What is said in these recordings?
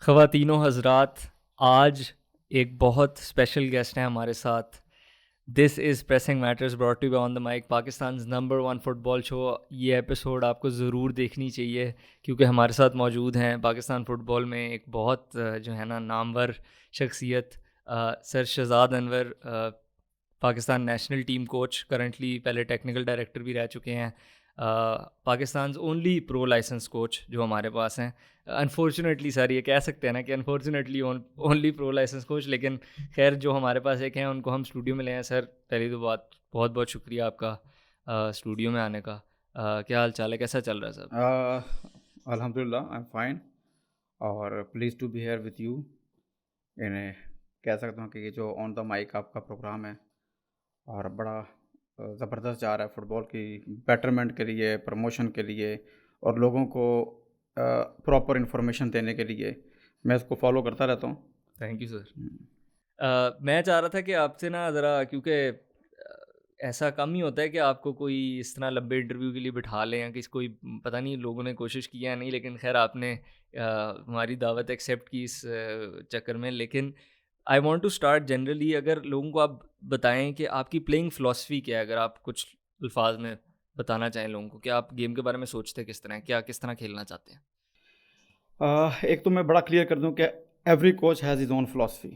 ख़वातीनो हज़रात, आज एक बहुत स्पेशल गेस्ट हैं हमारे साथ। This is pressing matters brought to you on the mic, Pakistan number 1 football show. ये एपिसोड आपको ज़रूर देखनी चाहिए क्योंकि हमारे साथ मौजूद हैं पाकिस्तान फ़ुटबॉल में एक बहुत जो है ना नामवर शख्सियत, sir Shahzad Anwar, Pakistan national team coach, currently पहले टेक्निकल डायरेक्टर भी रह चुके हैं। Pakistan only pro license coach जो हमारे पास हैं। अनफॉर्चुनेटली सर, ये कह सकते हैं ना कि unfortunately only pro license coach, लेकिन खैर जो हमारे पास एक हैं उनको हम स्टूडियो में ले हैं। सर पहली तो बात बहुत बहुत शुक्रिया आपका स्टूडियो में आने का। क्या हाल चाल है, कैसा चल रहा है सब? अल्हम्दुलिल्लाह, आई एम फाइन और please to be here with you. इन्हें कह सकता हूँ कि ये जो ऑन द माइक आपका प्रोग्राम है और बड़ा ज़बरदस्त जा रहा है फुटबॉल की बेटरमेंट के लिए, प्रमोशन के लिए और लोगों को प्रॉपर इंफॉर्मेशन देने के लिए। मैं इसको फॉलो करता रहता हूँ। Thank you sir. मैं चाह रहा था कि आपसे ना ज़रा, क्योंकि ऐसा कम ही होता है कि आपको कोई इस तरह लंबे इंटरव्यू के लिए बिठा लें या किसी कोई, पता नहीं लोगों ने कोशिश की या नहीं, लेकिन खैर आपने हमारी दावत एक्सेप्ट की इस चक्कर में। लेकिन I want to start generally, अगर लोगों को आप बताएं कि आपकी प्लेइंग फ़िलासफ़ी क्या है, अगर आप कुछ अल्फाज में बताना चाहें लोगों को कि आप गेम के बारे में सोचते किस तरह हैं, क्या किस तरह खेलना चाहते हैं। एक तो मैं बड़ा क्लियर कर दूँ कि every coach has his own philosophy.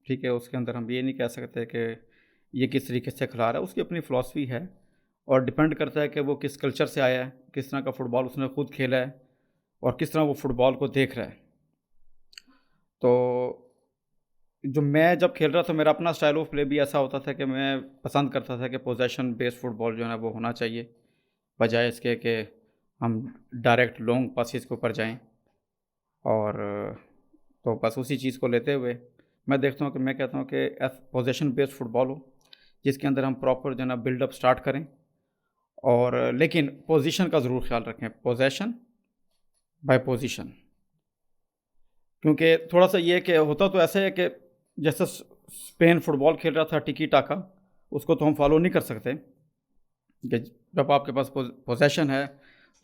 ठीक है, उसके अंदर हम ये नहीं कह सकते कि ये किस तरीके से खिला रहा है, उसकी अपनी फ़िलॉसफ़ी है और डिपेंड करता है कि वो किस कल्चर से आया है, किस तरह का फ़ुटबॉल उसने खुद खेला है और किस तरह वो फ़ुटबॉल को देख रहा है। तो जो मैं जब खेल रहा था, मेरा अपना स्टाइल ऑफ प्ले भी ऐसा होता था कि मैं पसंद करता था कि पोजेशन बेस्ड फ़ुटबॉल जो है ना वो होना चाहिए, बजाय इसके कि हम डायरेक्ट लॉन्ग पासेस के ऊपर जाएँ। और तो बस उसी चीज़ को लेते हुए मैं देखता हूँ कि मैं कहता हूँ कि पोजेशन बेस्ड फ़ुटबॉल हो, जिसके अंदर हम प्रॉपर जो है ना बिल्डअप स्टार्ट करें और लेकिन पोजीशन का ज़रूर ख्याल रखें, पोजेशन बाय पोजीशन। क्योंकि थोड़ा-सा ये है कि होता तो ऐसा है कि जैसे स्पेन फुटबॉल खेल रहा था टिकी टाका, उसको तो हम फॉलो नहीं कर सकते कि जब आपके पास पोजेशन है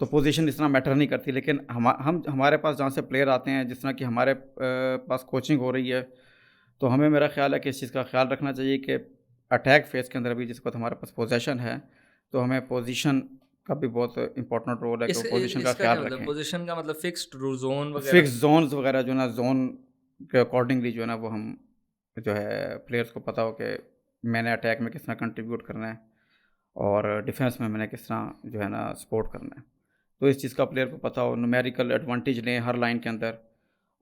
तो पोजीशन इतना मैटर नहीं करती। लेकिन हम हमारे पास जहाँ से प्लेयर आते हैं, जिस तरह की हमारे पास कोचिंग हो रही है, तो हमें मेरा ख्याल है कि इस चीज़ का ख्याल रखना चाहिए कि अटैक फेज़ के अंदर भी जिस वक़्त हमारे पास पोजेशन है, तो हमें पोजीशन का भी बहुत इम्पोर्टेंट रोल है कि वो पोजीशन का इसका ख्याल क्या मतलब, रखें। पोजिशन का मतलब फिक्स्ड जोन वगैरह? फिक्स ज़ोन्स वगैरह जो है ना, ज़ोन के अकॉर्डिंगली जो है ना वो हम जो है प्लेयर्स को पता हो कि मैंने अटैक में किस तरह कंट्रीब्यूट करना है और डिफेंस में मैंने किस तरह जो है ना सपोर्ट करना है। तो इस चीज़ का प्लेयर को पता हो, न्यूमेरिकल एडवांटेज लें हर लाइन के अंदर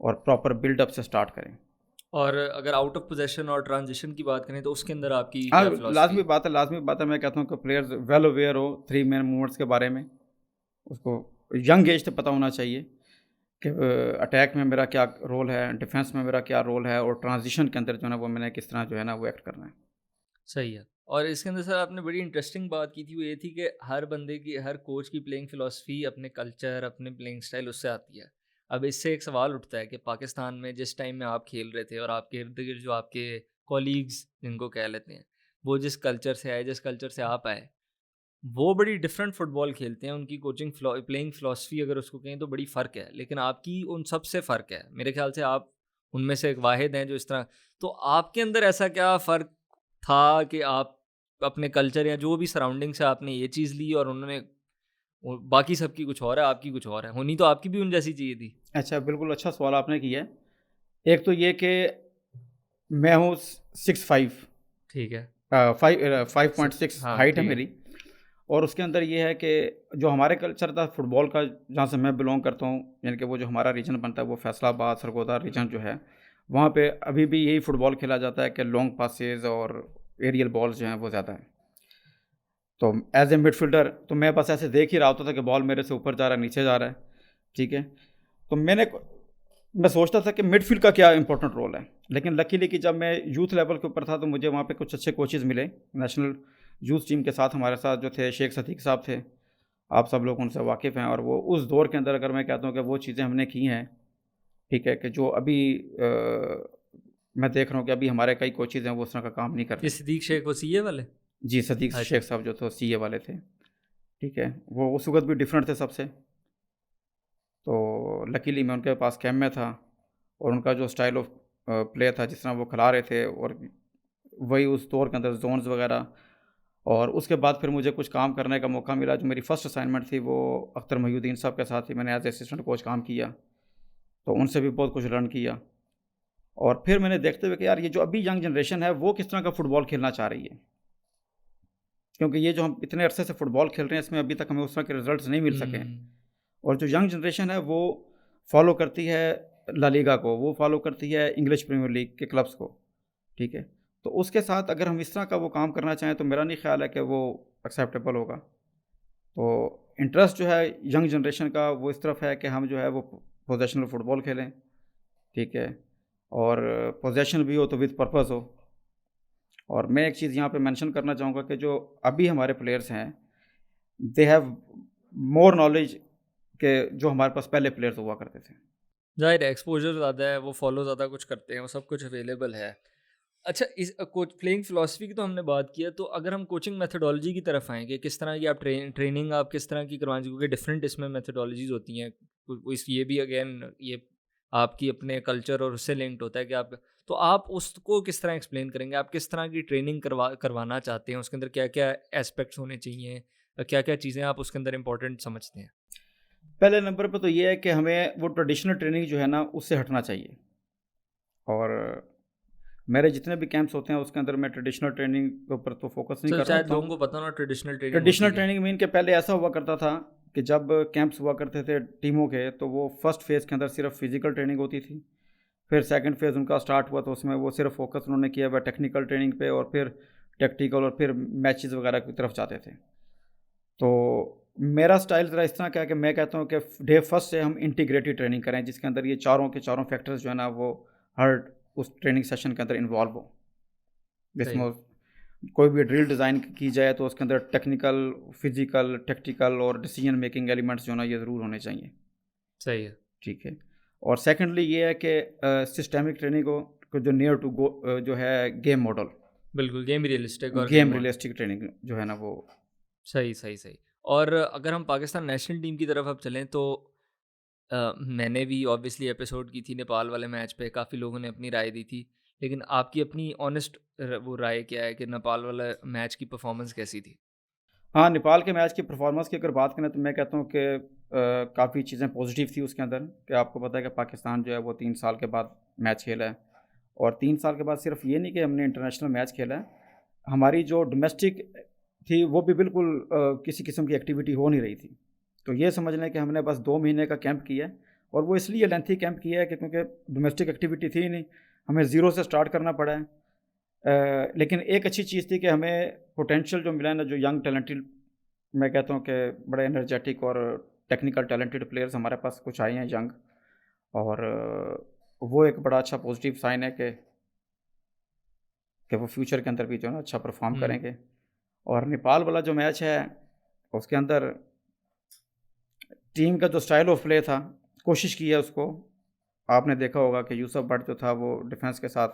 और प्रॉपर बिल्डअप से स्टार्ट करें। और अगर आउट ऑफ पोजेशन और ट्रांजिशन की बात करें तो उसके अंदर आपकी हाँ, क्या फ़िलॉसफ़ी है? लाज़मी बात है, मैं कहता हूँ कि प्लेयर्स वेल अवेयर हो 3 मैन मूवमेंट्स के बारे में। उसको यंग एज से पता होना चाहिए कि अटैक में मेरा क्या रोल है, डिफेंस में मेरा क्या रोल है और ट्रांज़िशन के अंदर जो है ना वो मैंने किस तरह जो है ना वो एक्ट करना है। सही है। और इसके अंदर सर आपने बड़ी इंटरेस्टिंग बात की थी, वो ये थी कि हर बंदे की, हर कोच की प्लेइंग फ़िलॉसफ़ी, अपने कल्चर, अपने प्लेइंग स्टाइल उससे आती है। अब इससे एक सवाल उठता है कि पाकिस्तान में जिस टाइम में आप खेल रहे थे और आपके इर्द-गिर्द जो आपके कॉलीग्स जिनको कह लेते हैं, वो जिस कल्चर से आए, जिस कल्चर से आप आए, वो बड़ी डिफरेंट फुटबॉल खेलते हैं। उनकी कोचिंग प्लेइंग फ़िलॉसफ़ी अगर उसको कहें तो बड़ी फ़र्क है। लेकिन आपकी उन सब से फ़र्क है। मेरे ख़्याल से आप उनमें से एक वाहिद हैं जो इस तरह। तो आपके अंदर ऐसा क्या फ़र्क था कि आप अपने कल्चर या जो भी सराउंडिंग से आपने ये चीज़ ली और उन्होंने बाकी सबकी कुछ और है, आपकी कुछ और है। होनी तो आपकी भी उन जैसी चाहिए थी। अच्छा, बिल्कुल अच्छा सवाल आपने किया है। एक तो ये कि मैं हूँ 6'5", ठीक है। 5.6 हाँ, हाइट है ठीक है। मेरी। और उसके अंदर ये है कि जो हमारे कल्चर था फुटबॉल का, जहाँ से मैं बिलोंग करता हूँ, यानी कि वो जो हमारा रीजन बनता है वो फैसलाबाद सरगोदा रीजन जो है, वहाँ पे अभी भी यही फुटबॉल खेला जाता है कि लॉन्ग पासेस और एरियल बॉल्स जो हैं वो ज़्यादा हैं। तो एज ए मिडफील्डर तो मैं बस ऐसे देख ही रहा होता था कि बॉल मेरे से ऊपर जा रहा है, नीचे जा रहा है। ठीक है, तो मैं सोचता था कि मिडफील्ड का क्या इंपॉर्टेंट रोल है। लेकिन लकीली कि जब मैं यूथ लेवल के ऊपर था तो मुझे वहाँ पे कुछ अच्छे कोचेज़ मिले नेशनल यूथ टीम के साथ। हमारे साथ जो थे शेख सदीक साहब थे, आप सब लोग उनसे वाकिफ़ हैं। और वो उस दौर के अंदर अगर मैं कहता हूँ कि वो चीज़ें हमने की हैं, ठीक है, कि जो अभी मैं देख रहा हूँ कि अभी हमारे कई कोचेज़ हैं वो उस तरह का काम नहीं कर ये रहे। सिद्दीक शेख वसीये वाले? जी, सदीक अच्छा। शेख साहब जो तो सीए वाले थे, ठीक है, वो उस वक़्त भी डिफरेंट थे सबसे। तो लकीली मैं उनके पास कैंप में था और उनका जो स्टाइल ऑफ प्ले था, जिस तरह वो खिला रहे थे, और वही उस दौर के अंदर जोन्स वगैरह। और उसके बाद फिर मुझे कुछ काम करने का मौका मिला। जो मेरी फ़र्स्ट असाइनमेंट थी वो अख्तर मोहिउद्दीन साहब के साथ ही मैंने एज असिस्टेंट कोच काम किया, तो उनसे भी बहुत कुछ लर्न किया। और फिर मैंने देखते हुए कि यार ये जो अभी यंग जनरेशन है वो किस तरह का फ़ुटबॉल खेलना चाह रही है, क्योंकि ये जो हम इतने अरसे से फ़ुटबॉल खेल रहे हैं इसमें अभी तक हमें उस तरह के रिजल्ट्स नहीं मिल सके हैं। और जो यंग जनरेशन है वो फॉलो करती है ला लीगा को, वो फॉलो करती है इंग्लिश प्रीमियर लीग के क्लब्स को, ठीक है। तो उसके साथ अगर हम इस तरह का वो काम करना चाहें तो मेरा नहीं ख्याल है कि वो एक्सेप्टेबल होगा। तो इंटरेस्ट जो है यंग जनरेशन का वो इस तरफ है कि हम जो है वो पोजेशनल फ़ुटबॉल खेलें, ठीक है, और पोजेशन भी हो तो विद पर्पस हो। और मैं एक चीज़ यहाँ पे मेंशन करना चाहूँगा कि जो अभी हमारे प्लेयर्स हैं, दे हैव मोर नॉलेज के जो हमारे पास पहले प्लेयर्स हुआ करते थे। ज़ाहिर है एक्सपोजर ज़्यादा है, वो फॉलो ज़्यादा कुछ करते हैं, वो सब कुछ अवेलेबल है। अच्छा, इस कोच प्लेइंग फ़िलॉसफ़ी की तो हमने बात की है, तो अगर हम कोचिंग मेथोडोलॉजी की तरफ आएँ कि किस तरह की आप ट्रेनिंग आप किस तरह की करवाएँ, क्योंकि डिफरेंट इसमें मेथोडोलॉजीज़ होती हैं। इस ये भी अगेन ये आपकी अपने कल्चर और उससे लिंक्ड होता है कि आप, तो आप उसको किस तरह एक्सप्लेन करेंगे? आप किस तरह की ट्रेनिंग करवाना चाहते हैं? उसके अंदर क्या-क्या एस्पेक्ट्स होने चाहिए? क्या-क्या चीज़ें आप उसके अंदर इम्पोर्टेंट समझते हैं? पहले नंबर पे तो ये है कि हमें वो ट्रेडिशनल ट्रेनिंग जो है ना उससे हटना चाहिए। और मेरे जितने भी कैंप्स होते हैं उसके अंदर मैं ट्रेडिशनल ट्रेनिंग के ऊपर तो फोकस नहीं सर कर रहा शायद होता लोगों हूँ। को पता ना ट्रेडिशनल ट्रेनिंग ट्रेडिशनल होती क्या है? ट्रेनिंग मीन के पहले ऐसा हुआ करता था कि जब कैंप्स हुआ करते थे टीमों के, तो वो फर्स्ट फेज़ के अंदर सिर्फ फिजिकल ट्रेनिंग होती थी। फिर सेकंड फेज़ उनका स्टार्ट हुआ तो उसमें वो सिर्फ फोकस उन्होंने किया हुआ टेक्निकल ट्रेनिंग पे, और फिर टैक्टिकल, और फिर मैचेस वगैरह की तरफ जाते थे। तो मेरा स्टाइल ज़रा इस तरह का है कि मैं कहता हूँ कि डे फर्स्ट से हम इंटीग्रेटेड ट्रेनिंग करें, जिसके अंदर ये चारों के चारों फैक्टर्स जो है ना वो हर उस ट्रेनिंग सेशन के अंदर इन्वॉल्व हो। सही, जिसमें कोई भी ड्रिल डिज़ाइन की जाए तो उसके अंदर टेक्निकल, फिजिकल, टैक्टिकल और डिसीजन मेकिंग एलिमेंट्स जो है ना ये ज़रूर होने चाहिए, सही है। ठीक है। और सेकेंडली ये है कि सिस्टेमिक ट्रेनिंग को जो नियर टू गो जो है गेम मॉडल, बिल्कुल, गेम रियलिस्टिक और game game model. Realistic training जो है ना वो। सही, सही, सही। और अगर हम पाकिस्तान नेशनल टीम की तरफ अब चलें तो मैंने भी ऑब्वियसली एपिसोड की थी नेपाल वाले मैच पे, काफ़ी लोगों ने अपनी राय दी थी। लेकिन आपकी अपनी ऑनेस्ट वो राय क्या है कि नेपाल वाला मैच की परफॉर्मेंस कैसी थी? हाँ, नेपाल के मैच की परफॉर्मेंस की अगर बात करें तो मैं कहता हूँ कि काफ़ी चीज़ें पॉजिटिव थी उसके अंदर। कि आपको पता है कि पाकिस्तान जो है वो 3 साल के बाद मैच खेला है, और 3 साल के बाद सिर्फ ये नहीं कि हमने इंटरनेशनल मैच खेला है, हमारी जो डोमेस्टिक थी वो भी बिल्कुल किसी किस्म की एक्टिविटी हो नहीं रही थी। तो ये समझ लें कि हमने बस 2 महीने का कैंप किया है, और वो इसलिए लेंथी कैंप किया है कि क्योंकि डोमेस्टिक एक्टिविटी थी ही नहीं, हमें ज़ीरो से स्टार्ट करना पड़ा है। लेकिन एक अच्छी चीज़ थी कि हमें पोटेंशियल जो मिला है ना, जो यंग टैलेंटेड, मैं कहता हूँ कि बड़े एनर्जेटिक और टेक्निकल टैलेंटेड प्लेयर्स हमारे पास कुछ आए हैं यंग। और वो एक बड़ा अच्छा पॉजिटिव साइन है कि वो फ्यूचर के अंदर भी जो है ना अच्छा परफॉर्म हुँ, करेंगे। और नेपाल वाला जो मैच है उसके अंदर टीम का जो स्टाइल ऑफ प्ले था, कोशिश की है उसको। आपने देखा होगा कि यूसुफ भट्ट जो था वो डिफेंस के साथ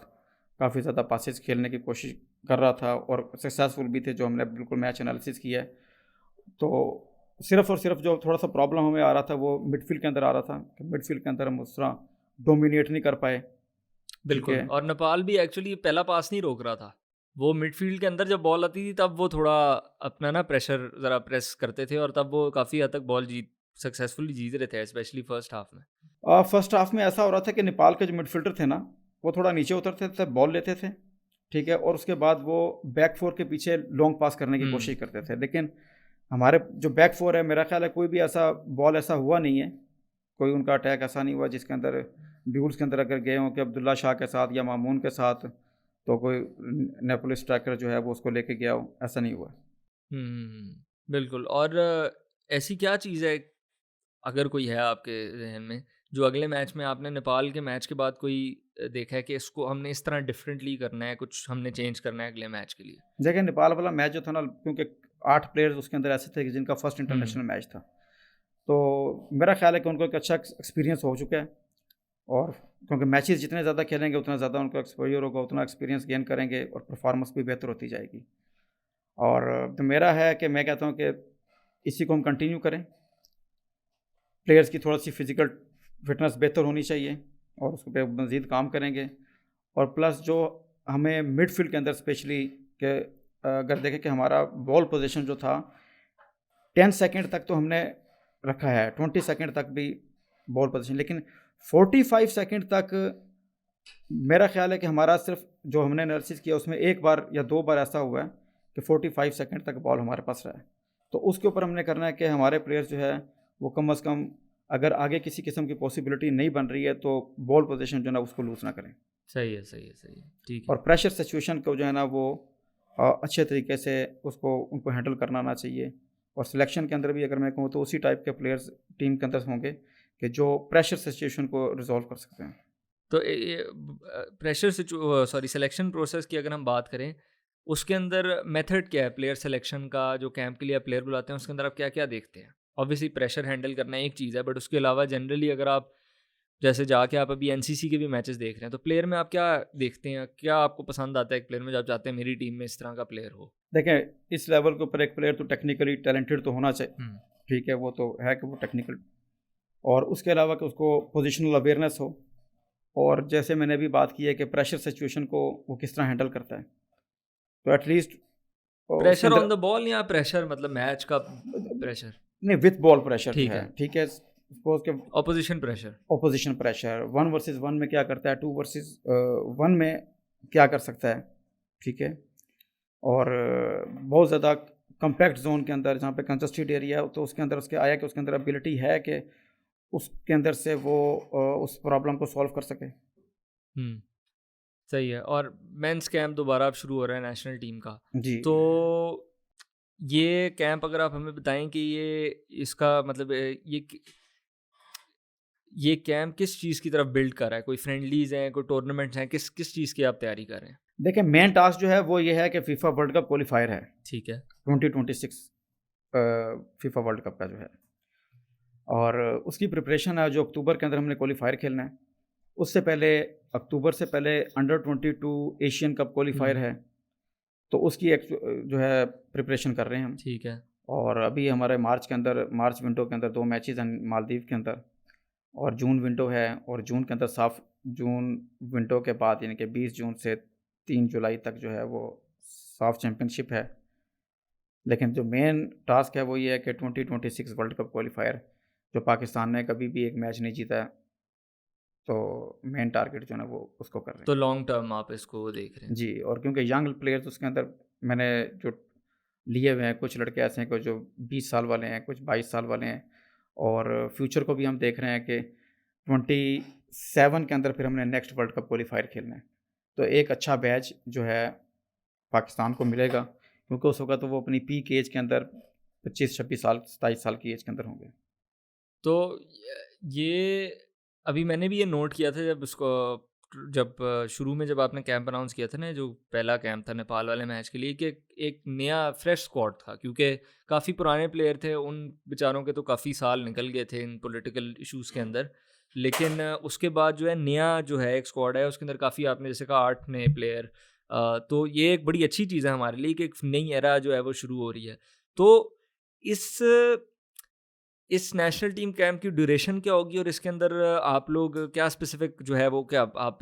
काफ़ी ज़्यादा पासेस खेलने की कोशिश कर रहा था, और सक्सेसफुल भी थे, जो हमने बिल्कुल मैच एनालिसिस किया है। तो सिर्फ़ और सिर्फ जो थोड़ा सा प्रॉब्लम हमें आ रहा था वो मिडफील्ड के अंदर आ रहा था कि मिडफील्ड के अंदर हम उस तरह डोमिनेट नहीं कर पाए, ठीक बिल्कुल। है। और नेपाल भी एक्चुअली पहला पास नहीं रोक रहा था। वो मिडफ़ील्ड के अंदर जब बॉल आती थी तब वो थोड़ा अपना ना प्रेशर ज़रा प्रेस करते थे और तब वो काफ़ी हद तक बॉल सक्सेसफुली जीत रहे थे स्पेशली फर्स्ट हाफ में। फर्स्ट हाफ में ऐसा हो रहा था कि नेपाल के जो मिडफील्डर थे ना वो थोड़ा नीचे उतरते थे, बॉल लेते थे, ठीक है, और उसके बाद वो बैक फोर के पीछे लॉन्ग पास करने की हुँ, कोशिश करते थे। लेकिन हमारे जो बैक फोर है, मेरा ख्याल है कोई भी ऐसा बॉल ऐसा हुआ नहीं है, कोई उनका अटैक ऐसा नहीं हुआ जिसके अंदर ड्यूल्स के अंदर अगर गए हों कि अब्दुल्ला शाह के साथ या मामून के साथ, तो कोई नेपोलिस स्ट्राइकर जो है वो उसको लेके गया हो, ऐसा नहीं हुआ। बिल्कुल। और ऐसी क्या चीज़ है, अगर कोई है आपके ज़हन में, जो अगले मैच में आपने नेपाल के मैच के बाद कोई देखा है कि इसको हमने इस तरह डिफरेंटली करना है, कुछ हमने चेंज करना है अगले मैच के लिए? देखिए नेपाल वाला मैच जो था ना, क्योंकि 8 प्लेयर्स उसके अंदर ऐसे थे कि जिनका फर्स्ट हुँ, इंटरनेशनल मैच था, तो मेरा ख्याल है कि उनको एक अच्छा एक्सपीरियंस हो चुका है। और क्योंकि मैचेस जितने ज़्यादा खेलेंगे उतना ज़्यादा उनको एक्सपोजर होगा, उतना एक्सपीरियंस गेन करेंगे और परफॉर्मेंस भी बेहतर होती जाएगी। और तो मेरा है कि मैं कहता हूँ कि इसी को हम कंटिन्यू करें। प्लेयर्स की थोड़ी सी फिजिकल फिटनेस बेहतर होनी चाहिए, और उस पे मज़ीद काम करेंगे। और प्लस जो हमें मिडफील्ड के अंदर स्पेशली के अगर देखें कि हमारा बॉल पोजीशन जो था 10 सेकंड तक तो हमने रखा है, 20 सेकंड तक भी बॉल पोजीशन, लेकिन 45 सेकंड तक मेरा ख्याल है कि हमारा सिर्फ जो हमने एनालिसिस किया उसमें एक बार या दो बार ऐसा हुआ है कि 45 सेकंड तक बॉल हमारे पास रहा है। तो उसके ऊपर हमने करना है कि हमारे प्लेयर्स जो है वो कम अज़ कम अगर आगे किसी किस्म की पॉसिबिलिटी नहीं बन रही है तो बॉल पोजीशन जो है ना उसको लूज़ ना करें। सही है, सही है, सही है, ठीक है। और प्रेशर सिचुएशन को जो है ना वो अच्छे तरीके से उसको उनको हैंडल करना आना चाहिए। और सिलेक्शन के अंदर भी अगर मैं कहूँ तो उसी टाइप के प्लेयर्स टीम के अंदर होंगे कि जो प्रेशर सिचुएशन को रिजॉल्व कर सकते हैं। तो ये सिलेक्शन प्रोसेस की अगर हम बात करें, उसके अंदर मेथड क्या है प्लेयर सिलेक्शन का? जो कैंप के लिए आप प्लेयर बुलाते हैं उसके अंदर आप क्या क्या देखते हैं? ऑब्वियसली प्रेशर हैंडल करना एक चीज़ है, बट उसके अलावा जनरली अगर आप जैसे जाके आप अभी एनसीसी के भी मैचेस देख रहे हैं, तो प्लेयर में आप क्या देखते हैं? क्या आपको पसंद आता है एक प्लेयर में, जब आप चाहते हैं मेरी टीम में इस तरह का प्लेयर हो? देखें, इस लेवल के ऊपर एक प्लेयर तो टेक्निकली टैलेंटेड तो होना चाहिए, हम्म। ठीक है, वो तो है कि वो टेक्निकल, और उसके अलावा कि उसको पोजिशनल अवेयरनेस हो, और जैसे मैंने अभी बात की है कि प्रेशर सिचुएशन को वो किस तरह हैंडल करता है, तो एटलीस्ट उसके प्रेशर ऑन अंदर द बॉल या प्रेशर मतलब मैच का प्रेशर? नहीं, विथ बॉल प्रेशर जो ठीक है, है। ठीक है, सपोज के opposition pressure. Opposition pressure 1 versus 1 में क्या करता है, 2 वर्सेस 1 में क्या कर सकता है, ठीक है। और बहुत ज़्यादा कम्पैक्ट जोन के अंदर जहाँ पे कंजस्टेड एरिया है तो उसके अंदर उसके आया कि उसके अंदर एबिलिटी है कि उसके अंदर से वो उस प्रॉब्लम को सॉल्व कर सके। सही है। और मेंस कैंप दोबारा अब शुरू हो रहा है नेशनल टीम का, जी। तो ये कैंप अगर आप हमें बताएं कि ये इसका मतलब ये कैंप किस चीज़ की तरफ बिल्ड कर रहा है? कोई फ्रेंडलीज हैं, कोई टूर्नामेंट्स हैं, किस किस चीज़ की आप तैयारी कर रहे हैं? देखिए, मेन टास्क जो है वो ये है कि फीफा वर्ल्ड कप क्वालिफायर है, ठीक है। 2026 फीफा वर्ल्ड कप का जो है, और उसकी प्रिपरेशन है जो अक्टूबर के अंदर हमने क्वालिफायर खेलना है। उससे पहले अक्टूबर से पहले अंडर 22 एशियन कप क्वालिफायर है, तो उसकी एक जो है प्रिपरेशन कर रहे हैं हम। ठीक है। और अभी हमारे मार्च विंडो के अंदर 2 मैचेस हैं मालदीव के अंदर, और जून विंडो है, और जून के अंदर साफ जून विंडो के बाद यानी कि 20 जून से 3 जुलाई तक जो है वो साफ चैम्पियनशिप है। लेकिन जो मेन टास्क है वो ये है कि 2026 वर्ल्ड कप क्वालिफायर, जो पाकिस्तान ने कभी भी एक मैच नहीं जीता है, तो मेन टारगेट जो है ना वो उसको कर रहे तो हैं। लॉन्ग टर्म आप इसको देख रहे हैं? जी, और क्योंकि यंग प्लेयर्स उसके अंदर मैंने जो लिए हुए हैं, कुछ लड़के ऐसे हैं कुछ जो 20 साल वाले हैं, कुछ 22 साल वाले हैं, और फ्यूचर को भी हम देख रहे हैं कि 27 के अंदर फिर हमने नेक्स्ट वर्ल्ड कप क्वालिफायर खेलना है। तो एक अच्छा बैच जो है पाकिस्तान को मिलेगा, क्योंकि उस वक़्त तो वो अपनी पीक एज के अंदर 25-26 साल, 27 साल की एज के अंदर होंगे। तो ये अभी मैंने भी ये नोट किया था जब शुरू में जब आपने कैंप अनाउंस किया था ना, जो पहला कैंप था नेपाल वाले मैच के लिए, कि एक नया फ्रेश स्क्वाड था, क्योंकि काफ़ी पुराने प्लेयर थे, उन बेचारों के तो काफ़ी साल निकल गए थे इन पॉलिटिकल इश्यूज़ के अंदर। लेकिन उसके बाद जो है नया जो है एक स्क्वाड है, उसके अंदर काफ़ी आपने जैसे कहा 8 नए प्लेयर, तो ये एक बड़ी अच्छी चीज़ है हमारे लिए कि एक नई एरा जो है वो शुरू हो रही है। तो इस इस नेशनल टीम कैंप की ड्यूरेशन क्या होगी, और इसके अंदर आप लोग क्या स्पेसिफिक जो है वो क्या आप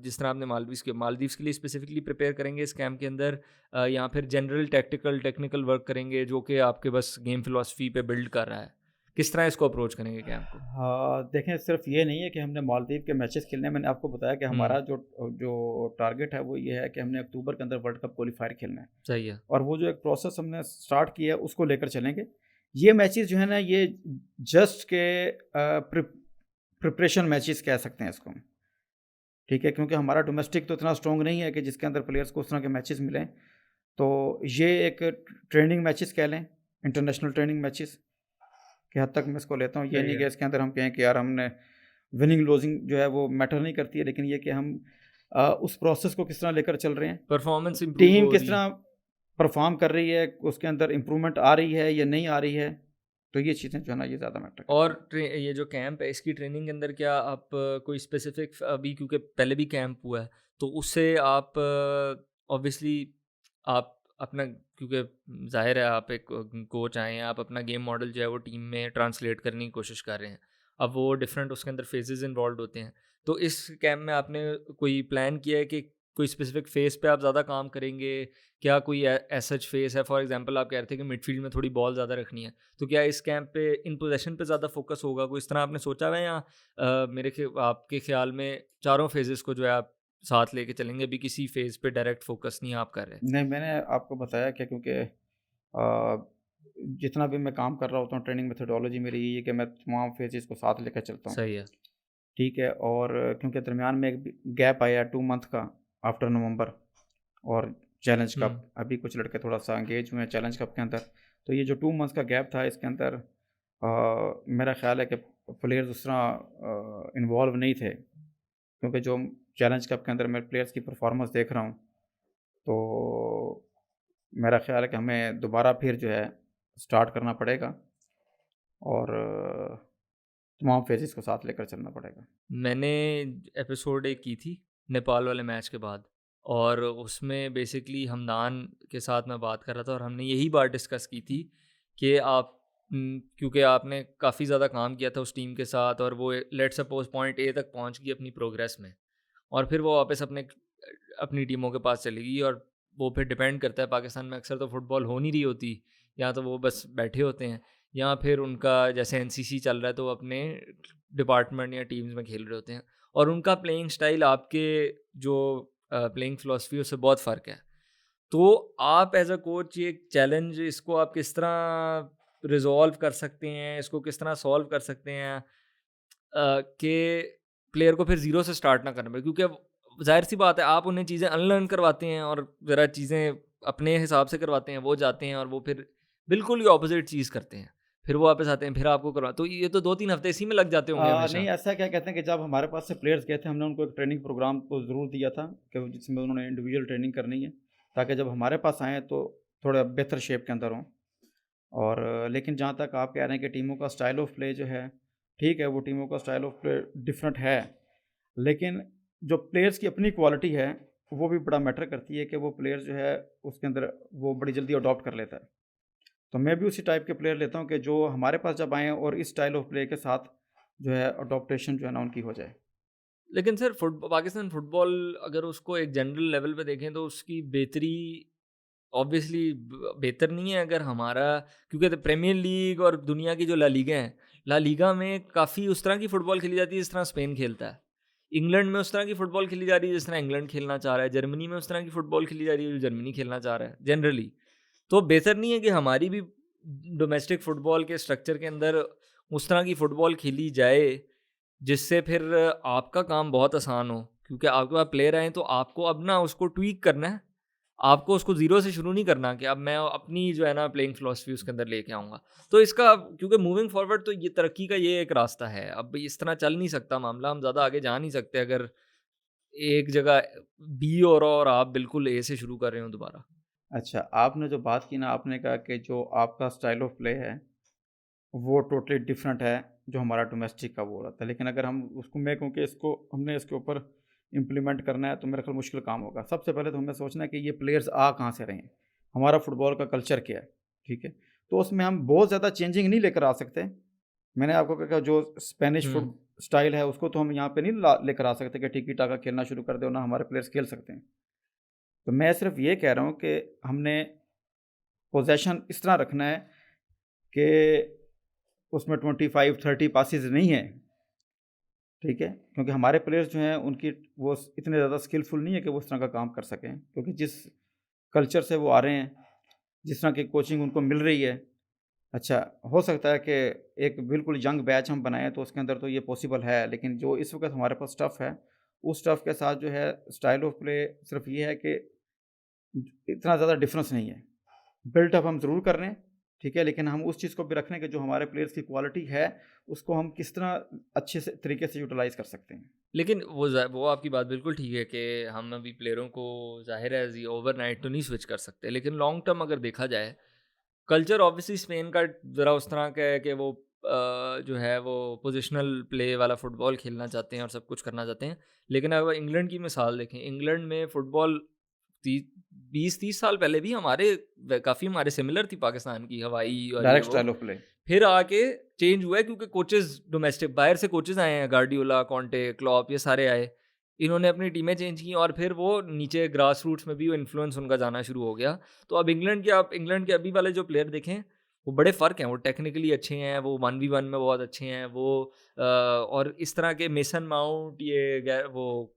जिस तरह आपने मालदीव्स के लिए स्पेसिफिकली प्रिपेयर करेंगे इस कैंप के अंदर, या फिर जनरल टेक्निकल वर्क करेंगे जो कि आपके बस गेम फिलॉसफी पे बिल्ड कर रहा है? किस तरह इसको अप्रोच करेंगे कैंप को? हाँ, देखें, सिर्फ ये नहीं है कि हमने मालदीव के मैचेस खेलने हैं। मैंने आपको बताया कि हमारा जो जो टारगेट है वो ये है कि हमने अक्टूबर के अंदर वर्ल्ड कप क्वालिफायर खेलना है, सही है। और वो जो एक प्रोसेस हमने स्टार्ट किया है उसको लेकर चलेंगे। ये मैचेस जो है ना ये जस्ट के प्रिपरेशन मैचेस कह सकते हैं इसको, ठीक है, क्योंकि हमारा डोमेस्टिक तो इतना स्ट्रॉन्ग नहीं है कि जिसके अंदर प्लेयर्स को उस तरह के मैचेस मिलें। तो ये एक ट्रेनिंग मैचेस कह लें, इंटरनेशनल ट्रेनिंग मैचेस की हद तक मैं इसको लेता हूँ। ये सही नहीं है। कि इसके अंदर हम कहें कि यार हमने विनिंग लूजिंग जो है वो मैटर नहीं करती है, लेकिन ये कि हम उस प्रोसेस को किस तरह लेकर चल रहे हैं, परफॉर्मेंस इंप्रूव टीम हो किस रही है। तरह परफॉर्म कर रही है, उसके अंदर इम्प्रूवमेंट आ रही है या नहीं आ रही है, तो ये चीज़ें जो है ना ये ज़्यादा मैटर करती और हैं। ये जो कैंप है इसकी ट्रेनिंग के अंदर क्या आप कोई स्पेसिफिक अभी, क्योंकि पहले भी कैंप हुआ है, तो उससे आप ऑब्वियसली आप अपना, क्योंकि जाहिर है आप एक कोच आए हैं, आप अपना गेम मॉडल जो है वो टीम में ट्रांसलेट करने की कोशिश कर रहे हैं। अब वो डिफरेंट उसके अंदर फेजेस इन्वॉल्व होते हैं, तो इस कैंप में आपने कोई प्लान किया है कि कोई स्पेसिफिक फेस पे आप ज़्यादा काम करेंगे? क्या कोई सच फेस है? फॉर एग्जांपल आप कह रहे थे कि मिडफील्ड में थोड़ी बॉल ज़्यादा रखनी है, तो क्या इस कैंप पे इन पोजीशन पे ज़्यादा फोकस होगा? कोई इस तरह आपने सोचा हुआ है, या आपके ख्याल में चारों फेजेस को जो है आप साथ लेके चलेंगे, अभी किसी फेज पे डायरेक्ट फोकस नहीं आप कर रहे? नहीं, मैंने आपको बताया क्या, क्योंकि जितना भी मैं काम कर रहा होता हूँ, ट्रेनिंग मेथोडोलॉजी मेरी यही है कि मैं तमाम फेजेस को साथ लेकर चलता हूँ। सही है। ठीक है, और क्योंकि दरमियान में एक गैप आया 2 मंथ का आफ्टर नवंबर और चैलेंज कप, अभी कुछ लड़के थोड़ा सा एंगेज हुए हैं चैलेंज कप के अंदर। तो ये जो 2 मंथ्स का गैप था, इसके अंदर मेरा ख्याल है कि प्लेयर्स उस तरह इन्वॉल्व नहीं थे, क्योंकि जो चैलेंज कप के अंदर मैं प्लेयर्स की परफॉर्मेंस देख रहा हूँ, तो मेरा ख्याल है कि हमें दोबारा फिर जो है स्टार्ट करना पड़ेगा और तमाम फेजेस को साथ लेकर चलना पड़ेगा। मैंने एपिसोड एक की थी नेपाल वाले मैच के बाद, और उसमें बेसिकली हमदान के साथ मैं बात कर रहा था, और हमने यही बात डिस्कस की थी कि आप क्योंकि आपने काफ़ी ज़्यादा काम किया था उस टीम के साथ, और वो लेट सपोज पॉइंट ए तक पहुंच गई अपनी प्रोग्रेस में, और फिर वो वापस अपनी टीमों के पास चली गई, और वो फिर डिपेंड करता है, पाकिस्तान में अक्सर तो फुटबॉल हो नहीं रही होती, या तो वो बस बैठे होते हैं, या फिर उनका जैसे एनसीसी चल रहा है तो वो अपने डिपार्टमेंट या टीम्स में खेल रहे होते हैं, और उनका प्लेइंग स्टाइल आपके जो प्लेइंग फिलॉसफी उससे बहुत फ़र्क है। तो आप एज अ कोच ये चैलेंज इसको आप किस तरह रिजॉल्व कर सकते हैं, इसको किस तरह सॉल्व कर सकते हैं कि प्लेयर को फिर ज़ीरो से स्टार्ट ना करना पड़े? क्योंकि अब ज़ाहिर सी बात है, आप उन्हें चीज़ें अनलर्न करवाते हैं और ज़रा चीज़ें अपने हिसाब से करवाते हैं, वो जाते हैं और वो फिर बिल्कुल ही ऑपोजिट चीज़ करते हैं, फिर वो वापस आते हैं, फिर आपको करवा, तो ये तो 2-3 हफ्ते इसी में लग जाते होंगे नहीं, हमेशा। ऐसा क्या कहते हैं कि जब हमारे पास से प्लेयर्स गए थे, हमने उनको एक ट्रेनिंग प्रोग्राम तो ज़रूर दिया था कि जिसमें उन्होंने इंडिविजुअल ट्रेनिंग करनी है, ताकि जब हमारे पास आएँ तो थोड़ा बेहतर शेप के अंदर हों। और लेकिन जहाँ तक आप कह रहे हैं कि टीमों का स्टाइल ऑफ प्ले जो है, ठीक है, वो टीमों का स्टाइल ऑफ प्ले डिफरेंट है, लेकिन जो प्लेयर्स की अपनी क्वालिटी है, वो भी बड़ा मैटर करती है कि वो प्लेयर जो है उसके अंदर वो बड़ी जल्दी अडॉप्ट कर लेता है। तो मैं भी उसी टाइप के प्लेयर लेता हूँ कि जो हमारे पास जब आएँ और इस स्टाइल ऑफ प्ले के साथ जो है अडॉप्टेशन जो है ना उनकी हो जाए। लेकिन सर पाकिस्तान फुटबॉल अगर उसको एक जनरल लेवल पे देखें तो उसकी बेहतरी ऑब्वियसली बेहतर नहीं है अगर हमारा, क्योंकि तो प्रीमियर लीग और दुनिया की जो ला लीगा हैं, ला लीगा में काफ़ी उस तरह की फ़ुटबॉल खेली जाती है जिस तरह स्पेन खेलता है। इंग्लैंड में उस तरह की फ़ुटबॉल खेली जा रही है जिस तरह इंग्लैंड खेलना चाह रहा है। जर्मनी में उस तरह की फ़ुटबॉल खेली जा रही है जो जर्मनी खेलना चाह रहा है जनरली। तो बेहतर नहीं है कि हमारी भी डोमेस्टिक फ़ुटबॉल के स्ट्रक्चर के अंदर उस तरह की फ़ुटबॉल खेली जाए जिससे फिर आपका काम बहुत आसान हो, क्योंकि आपके पास प्लेयर आए तो आपको अब ना उसको ट्वीक करना है। आपको उसको ज़ीरो से शुरू नहीं करना कि अब मैं अपनी जो है ना प्लेइंग फ़िलॉसफ़ी उसके अंदर लेके आऊँगा। तो इसका क्योंकि मूविंग फॉरवर्ड तो ये तरक्की का ये एक रास्ता है। अब इस तरह चल नहीं सकता मामला, हम ज़्यादा आगे जा नहीं सकते अगर एक जगह बी हो रहा और आप बिल्कुल ए से शुरू कर रहे हो दोबारा। अच्छा, आपने जो बात की ना, आपने कहा कि जो आपका स्टाइल ऑफ प्ले है, वो टोटली डिफरेंट है जो हमारा डोमेस्टिक का वो रहता है। लेकिन अगर हम उसको मैं कहूँ कि इसको हमने इसके ऊपर इम्प्लीमेंट करना है तो मेरा ख्याल मुश्किल काम होगा। सबसे पहले तो हमें सोचना है कि ये प्लेयर्स आ कहाँ से रहे हैं, हमारा फुटबॉल का कल्चर क्या है, ठीक है? तो उसमें हम बहुत ज़्यादा चेंजिंग नहीं लेकर आ सकते। मैंने आपको कहा जो स्पेनिश हुँ। फुट स्टाइल है उसको तो हम यहाँ पे नहीं ला लेकर आ सकते कि टिकी टाका खेलना शुरू कर दो ना हमारे प्लेयर्स खेल सकते हैं। तो मैं सिर्फ ये कह रहा हूँ कि हमने पोज़ेशन इस तरह रखना है कि उसमें 25-30 पासेस नहीं है, ठीक है? क्योंकि हमारे प्लेयर्स जो हैं उनकी वो इतने ज़्यादा स्किलफुल नहीं है कि वो उस तरह का काम कर सकें, क्योंकि जिस कल्चर से वो आ रहे हैं, जिस तरह की कोचिंग उनको मिल रही है। अच्छा, हो सकता है कि एक बिल्कुल यंग बैच हम बनाएँ तो उसके अंदर तो ये पॉसिबल है, लेकिन जो इस वक़्त हमारे पास स्टफ़ है, उस स्टफ़ के साथ जो है स्टाइल ऑफ प्ले सिर्फ़ ये है कि इतना ज़्यादा डिफ़रेंस नहीं है। बिल्ट अप हम ज़रूर कर रहे हैं, ठीक है? लेकिन हम उस चीज़ को भी रख रहे हैं कि जो हमारे प्लेयर्स की क्वालिटी है, उसको हम किस तरह अच्छे से तरीके से यूटिलाइज़ कर सकते हैं। लेकिन वो आपकी बात बिल्कुल ठीक है कि हम अभी प्लेयरों को ज़ाहिर है जी ओवरनाइट तो नहीं स्विच कर सकते। लेकिन लॉन्ग टर्म अगर देखा जाए, कल्चर ऑब्वियसली स्पेन का ज़रा उस तरह का है कि वो जो है वो पोजिशनल प्ले वाला फ़ुटबॉल खेलना चाहते हैं और सब कुछ करना चाहते हैं। लेकिन अगर इंग्लैंड की मिसाल देखें, इंग्लैंड में फ़ुटबॉल ती 20-30 साल पहले भी काफ़ी हमारे सिमिलर थी पाकिस्तान की, हवाई और ये डायरेक्ट वो। Style of play. फिर आके चेंज हुआ है क्योंकि कोचेस डोमेस्टिक बाहर से कोचेस आए हैं, गार्डियोला, कॉन्टे, क्लॉप, ये सारे आए, इन्होंने अपनी टीमें चेंज की और फिर वो नीचे ग्रास रूट्स में भी वो इन्फ्लुएंस उनका जाना शुरू हो गया। तो अब इंग्लैंड के अभी वाले जो प्लेयर देखें, वो बड़े फ़र्क हैं, वो टेक्निकली अच्छे हैं, वो 1v1 में बहुत अच्छे हैं, वो और इस तरह के मेसन माउंट, वो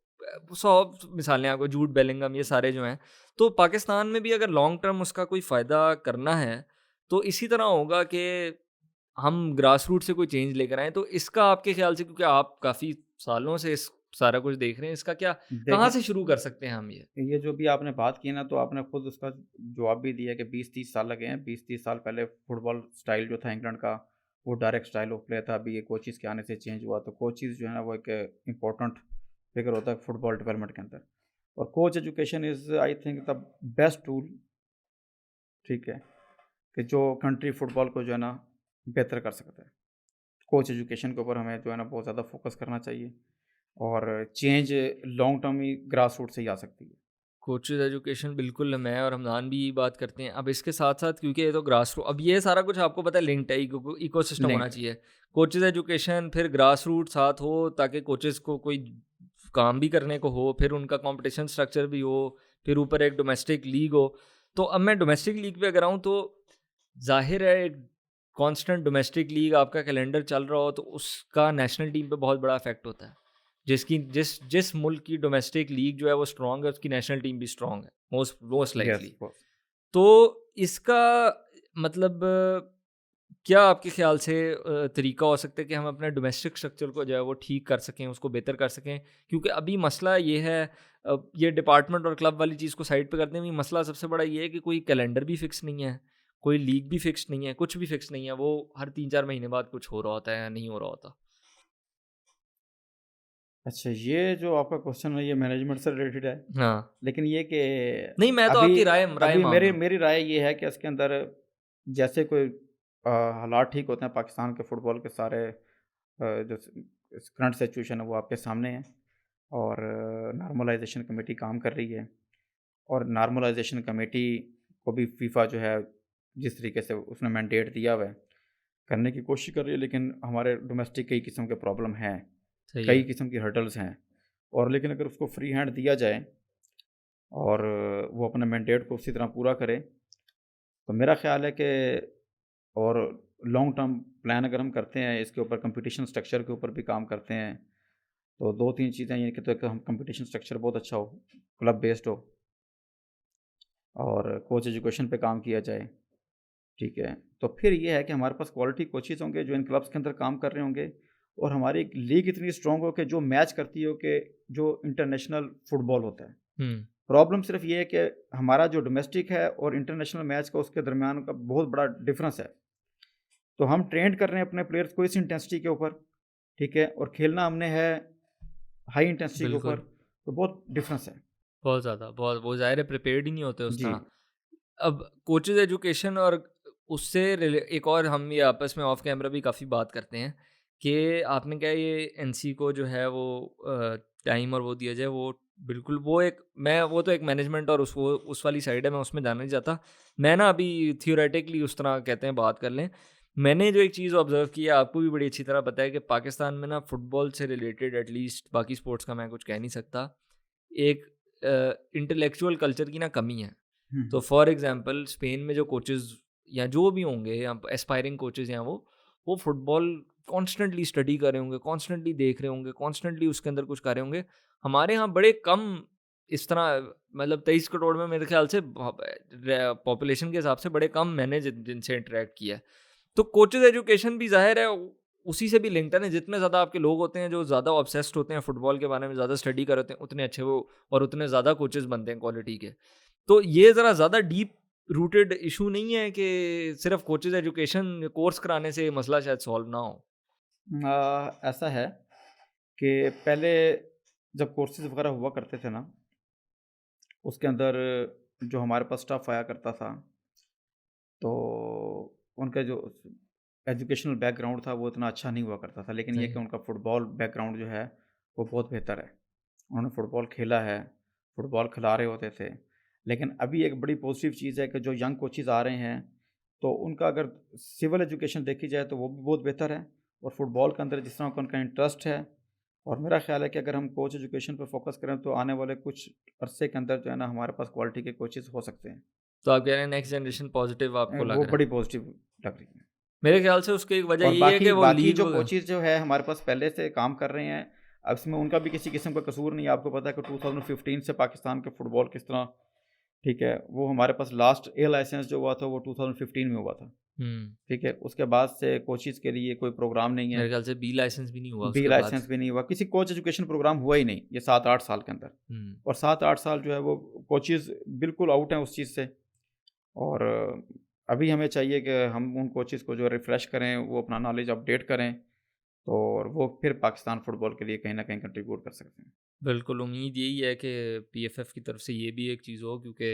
100 मिसालें आपको, जूड बेलिंगम, ये सारे जो हैं। तो पाकिस्तान में भी अगर लॉन्ग टर्म उसका कोई फ़ायदा करना है, तो इसी तरह होगा कि हम ग्रास रूट से कोई चेंज लेकर आएँ। तो इसका आपके ख़्याल से, क्योंकि आप काफ़ी सालों से इस सारा कुछ देख रहे हैं, इसका क्या, कहाँ देखिए, से शुरू कर सकते हैं हम ये? ये जो भी आपने बात की ना, तो आपने खुद उसका जवाब भी दिया कि 20-30 साल लगे हैं। 20-30 साल पहले फुटबॉल स्टाइल जो था इंग्लैंड का, वो डायरेक्ट स्टाइल ऑफ प्ले था। अभी ये कोचेज़ के आने से चेंज हुआ। तो कोचेज़ जो है ना, वो एक इम्पोर्टेंट फिगर होता है फुटबॉल डेवलपमेंट के अंदर। और coach education is I think the best tool, ठीक है, कि जो कंट्री फुटबॉल को जो है ना बेहतर कर सकता है। कोच एजुकेशन के ऊपर हमें जो है ना बहुत ज़्यादा फोकस करना चाहिए, और चेंज लॉन्ग टर्म ही ग्रास रूट से ही आ सकती है। कोचेज़ एजुकेशन, बिल्कुल मैं और हमदान भी यही बात करते हैं। अब इसके साथ-साथ, क्योंकि ये तो ग्रास रू अब ये सारा कुछ आपको पता है लिंक्ड है, इकोसिस्टम होना लिंक्ड है। चाहिए। कोचेज़ एजुकेशन, फिर ग्रास रूट साथ हो, ताकि कोचेज़ को कोई काम भी करने को हो, फिर उनका कॉम्पिटिशन स्ट्रक्चर भी हो, फिर ऊपर एक डोमेस्टिक लीग हो। तो अब मैं डोमेस्टिक लीग पे अगर आऊँ, तो ज़ाहिर है एक कांस्टेंट डोमेस्टिक लीग आपका कैलेंडर चल रहा हो, तो उसका नेशनल टीम पे बहुत बड़ा इफ़ेक्ट होता है। जिसकी जिस जिस मुल्क की डोमेस्टिक लीग जो है वो स्ट्रॉन्ग है, उसकी नेशनल टीम भी स्ट्रॉन्ग है, most most yes, likely. Of course. तो इसका मतलब क्या आपके ख्याल से तरीका हो सकता है कि हम अपने डोमेस्टिक स्ट्रक्चर को जो है वो ठीक कर सकें, उसको बेहतर कर सकें? क्योंकि अभी मसला ये है, ये डिपार्टमेंट और क्लब वाली चीज़ को साइड पे करते हैं, मसला सबसे बड़ा ये है कि कोई कैलेंडर भी फिक्स नहीं है, कोई लीग भी फिक्स नहीं है, कुछ भी फिक्स नहीं है। वो हर 3-4 महीने बाद कुछ हो रहा होता है या नहीं हो रहा होता। अच्छा, ये जो आपका क्वेश्चन है, ये मैनेजमेंट से रिलेटेड है। हाँ। लेकिन ये कि नहीं, मैं तो अभी आपकी राय राय अभी माँग मेरी रहा हूँ। मेरी राय ये है कि इसके अंदर जैसे कोई हालात ठीक होते हैं पाकिस्तान के फुटबॉल के सारे, जो करंट सिचुएशन है वो आपके सामने है, और नॉर्मलाइजेशन कमेटी काम कर रही है, और नॉर्मलाइजेशन कमेटी को भी फीफा जो है जिस तरीके से उसने मैंडेट दिया हुआ है, करने की कोशिश कर रही है। लेकिन हमारे डोमेस्टिक कई किस्म के प्रॉब्लम हैं, सही कई है। किस्म की हर्डल्स हैं, और लेकिन अगर उसको फ्री हैंड दिया जाए और वो अपने मैंडेट को उसी तरह पूरा करे, तो मेरा ख़्याल है कि, और लॉन्ग टर्म प्लान अगर हम करते हैं इसके ऊपर, कंपटीशन स्ट्रक्चर के ऊपर भी काम करते हैं, तो 2-3 चीज़ें ये कि, तो एक तो हम कंपटीशन स्ट्रक्चर बहुत अच्छा हो, क्लब बेस्ड हो, और कोच एजुकेशन पे काम किया जाए, ठीक है। तो फिर ये है कि हमारे पास क्वालिटी कोचेज़ होंगे जो इन क्लब्स के अंदर काम कर रहे होंगे, और हमारी एक लीग इतनी स्ट्रॉन्ग हो कि जो मैच करती हो कि जो इंटरनेशनल फुटबॉल होता है। हुँ। प्रॉब्लम सिर्फ ये है कि हमारा जो डोमेस्टिक है और इंटरनेशनल मैच का, उसके दरमियान का बहुत बड़ा डिफरेंस है। तो हम ट्रेंड कर रहे हैं अपने प्लेयर्स को इस इंटेंसिटी के ऊपर, ठीक है, और खेलना हमने है हाई इंटेंसिटी के ऊपर, बिल्कुल, तो बहुत डिफरेंस है। बहुत ज़्यादा, बहुत, वो ज़ाहिर है प्रिपेयर्ड ही नहीं होते उस जी। तरह। अब कोचेज़ एजुकेशन और उससे रिले एक और, हम ये आपस में ऑफ कैमरा भी काफ़ी बात करते हैं कि आपने क्या ये एनसी को जो है वो टाइम और वो दिया जाए, वो बिल्कुल वो एक, मैं वो तो एक मैनेजमेंट और उस वाली साइड है, मैं उसमें जाना नहीं चाहता। मैं ना अभी थियोरेटिकली उस तरह कहते हैं बात कर लें। मैंने जो एक चीज़ ऑब्ज़र्व की है, आपको भी बड़ी अच्छी तरह पता है कि पाकिस्तान में ना फुटबॉल से रिलेटेड, एटलीस्ट बाकी स्पोर्ट्स का मैं कुछ कह नहीं सकता, एक इंटेलेक्चुअल कल्चर की ना कमी है। हुँ, तो हुँ। फॉर एग्जांपल स्पेन में जो कोचेज़ या जो भी होंगे, या एस्पायरिंग कोचेज़ हैं, वो फुटबॉल कॉन्स्टेंटली स्टडी कर रहे होंगे, कॉन्स्टेंटली देख रहे होंगे, कॉन्स्टेंटली उसके अंदर कुछ कर रहे होंगे। हमारे यहाँ बड़े कम इस तरह, मतलब 23 करोड़ में मेरे ख्याल से पॉपुलेशन के हिसाब से बड़े कम मैंने जिनसे इंटरेक्ट किया है। तो कोचेज़ एजुकेशन भी ज़ाहिर है उसी से भी लिंक्ड है। जितने ज़्यादा आपके लोग होते हैं जो ज़्यादा ऑब्सेस्ड होते हैं फुटबॉल के बारे में, ज़्यादा स्टडी कर होते हैं, उतने अच्छे वो और उतने ज़्यादा कोचेज़ बनते हैं क्वालिटी के। तो ये ज़रा ज़्यादा डीप रूटेड इशू नहीं है कि सिर्फ कोचेज़ एजुकेशन कोर्स कराने से ये मसला शायद सॉल्व ना हो? ऐसा है कि पहले जब कोर्सेज़ वगैरह हुआ करते थे ना, उसके अंदर जो हमारे पास स्टाफ आया करता था, तो उनका जो एजुकेशनल बैकग्राउंड था वो इतना अच्छा नहीं हुआ करता था। लेकिन ये सही। कि उनका फुटबॉल बैकग्राउंड जो है वो बहुत बेहतर है। उन्होंने फुटबॉल खेला है, फुटबॉल खिला रहे होते थे। लेकिन अभी एक बड़ी पॉजिटिव चीज़ है कि जो यंग कोचेज़ आ रहे हैं, तो उनका अगर सिविल एजुकेशन देखी जाए तो वो भी बहुत बेहतर है, और फुटबॉल के अंदर जिस तरह का उनका इंटरेस्ट है, और मेरा ख्याल है कि अगर हम कोच एजुकेशन पर फोकस करें तो आने वाले कुछ अरसे के अंदर जो है ना हमारे पास क्वालिटी के कोचेस हो सकते हैं। तो आप कह रहे हैं नेक्स्ट जनरेशन पॉजिटिव आपको लग वो रहा है। बड़ी पॉजिटिव लग रही है। मेरे ख्याल से उसकी एक वजह और यही है बाकी कि वो बाकी लीग जो कोचेज़ जो है हमारे पास पहले से काम कर रहे हैं, अब इसमें उनका भी किसी किस्म का कसूर नहीं है। आपको पता है कि 2015 से पाकिस्तान के फुटबॉल किस तरह, ठीक है, वो हमारे पास लास्ट ए लाइसेंस जो हुआ था वो 2015 में हुआ था, ठीक है। उसके बाद से कोचेज़ के लिए कोई प्रोग्राम नहीं है, मेरे ख्याल से बी लाइसेंस भी नहीं हुआ बी उसके बाद। लाइसेंस भी नहीं हुआ, किसी कोच एजुकेशन प्रोग्राम हुआ ही नहीं ये 7-8 साल के अंदर। और 7-8 साल जो है वो कोचेज़ बिल्कुल आउट हैं उस चीज़ से। और अभी हमें चाहिए कि हम उन कोचेज़ को जो रिफ़्रेश करें, वो अपना नॉलेज अपडेट करें, तो और वो फिर पाकिस्तान फुटबॉल के लिए कहीं न कहीं कंट्रीब्यूट कर सकते हैं। बिल्कुल, उम्मीद यही है कि पीएफएफ की तरफ से ये भी एक चीज़ हो, क्योंकि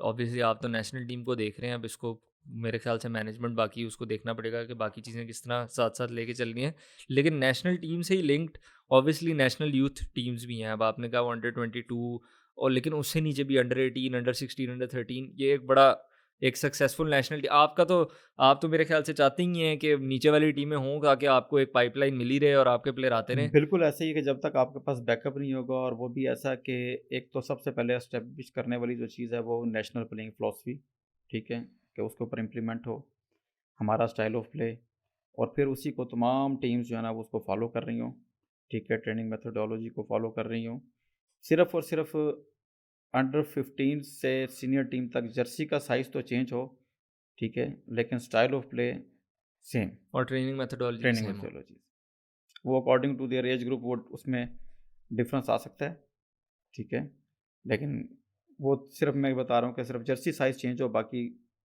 ऑब्वियसली आप तो नेशनल टीम को देख रहे हैं, अब इसको मेरे ख्याल से मैनेजमेंट बाकी उसको देखना पड़ेगा कि बाकी चीज़ें किस तरह साथ-साथ लेके चलनी है। लेकिन नेशनल टीम से ही linked obviously national youth teams भी हैं। अब आपने कहा अंडर 22, और लेकिन उससे नीचे भी अंडर 18, अंडर 16, अंडर 13, ये एक बड़ा एक सक्सेसफुल नेशनल टी आपका तो आप तो मेरे ख्याल से चाहते ही हैं कि नीचे वाली टीमें हों, ताकि आपको एक पाइपलाइन मिली रहे और आपके प्लेयर आते रहें। बिल्कुल ऐसे ही है कि जब तक आपके पास बैकअप नहीं होगा, और वो भी ऐसा कि एक तो सबसे पहले एस्टेब्लिश करने वाली जो चीज़ है वो नेशनल प्लेइंग फ़िलॉसफ़ी, ठीक है, कि उसके ऊपर इम्प्लीमेंट हो, हमारा स्टाइल ऑफ प्ले, और फिर उसी को तमाम टीम्स जो है ना वो उसको फ़ॉलो कर रही हों, ठीक है, ट्रेनिंग मेथोडोलॉजी को फ़ॉलो कर रही हों। सिर्फ़ और सिर्फ़ अंडर 15 से सीनियर टीम तक जर्सी का साइज़ तो चेंज हो, ठीक है, लेकिन स्टाइल ऑफ प्ले सेम, और ट्रेनिंग मेथोडोलॉजी भी ट्रेनिंग सेम हो। मेथोडोलॉजी वो according to their age group वो उसमें डिफरेंस आ सकता है, ठीक है, लेकिन वो सिर्फ मैं बता रहा हूँ कि सिर्फ जर्सी साइज़ चेंज हो, बाकी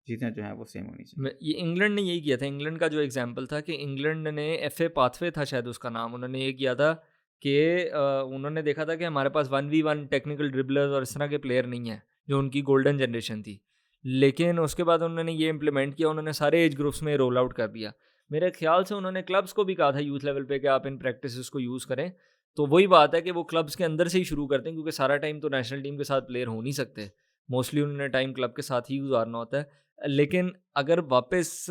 चीज़ें जो हैं वो सेम होनी चाहिए। ये इंग्लैंड ने यही किया था। इंग्लैंड का जो एग्जाम्पल था कि इंग्लैंड ने एफए पाथवे था शायद उसका नाम, उन्होंने ये किया था कि उन्होंने देखा था कि हमारे पास 1v1 टेक्निकल ड्रिबलर्स और इस तरह के प्लेयर नहीं है जो उनकी गोल्डन जनरेशन थी। लेकिन उसके बाद उन्होंने ये इम्प्लीमेंट किया, उन्होंने सारे एज ग्रुप्स में रोल आउट कर दिया। मेरे ख्याल से उन्होंने क्लब्स को भी कहा था यूथ लेवल पे कि आप इन प्रैक्टिसेस को यूज़ करें। तो वही बात है कि वो क्लब्स के अंदर से ही शुरू करते हैं, क्योंकि सारा टाइम तो नेशनल टीम के साथ प्लेयर हो नहीं सकते। मोस्टली उन्होंने टाइम क्लब के साथ ही गुजारना होता है। लेकिन अगर वापस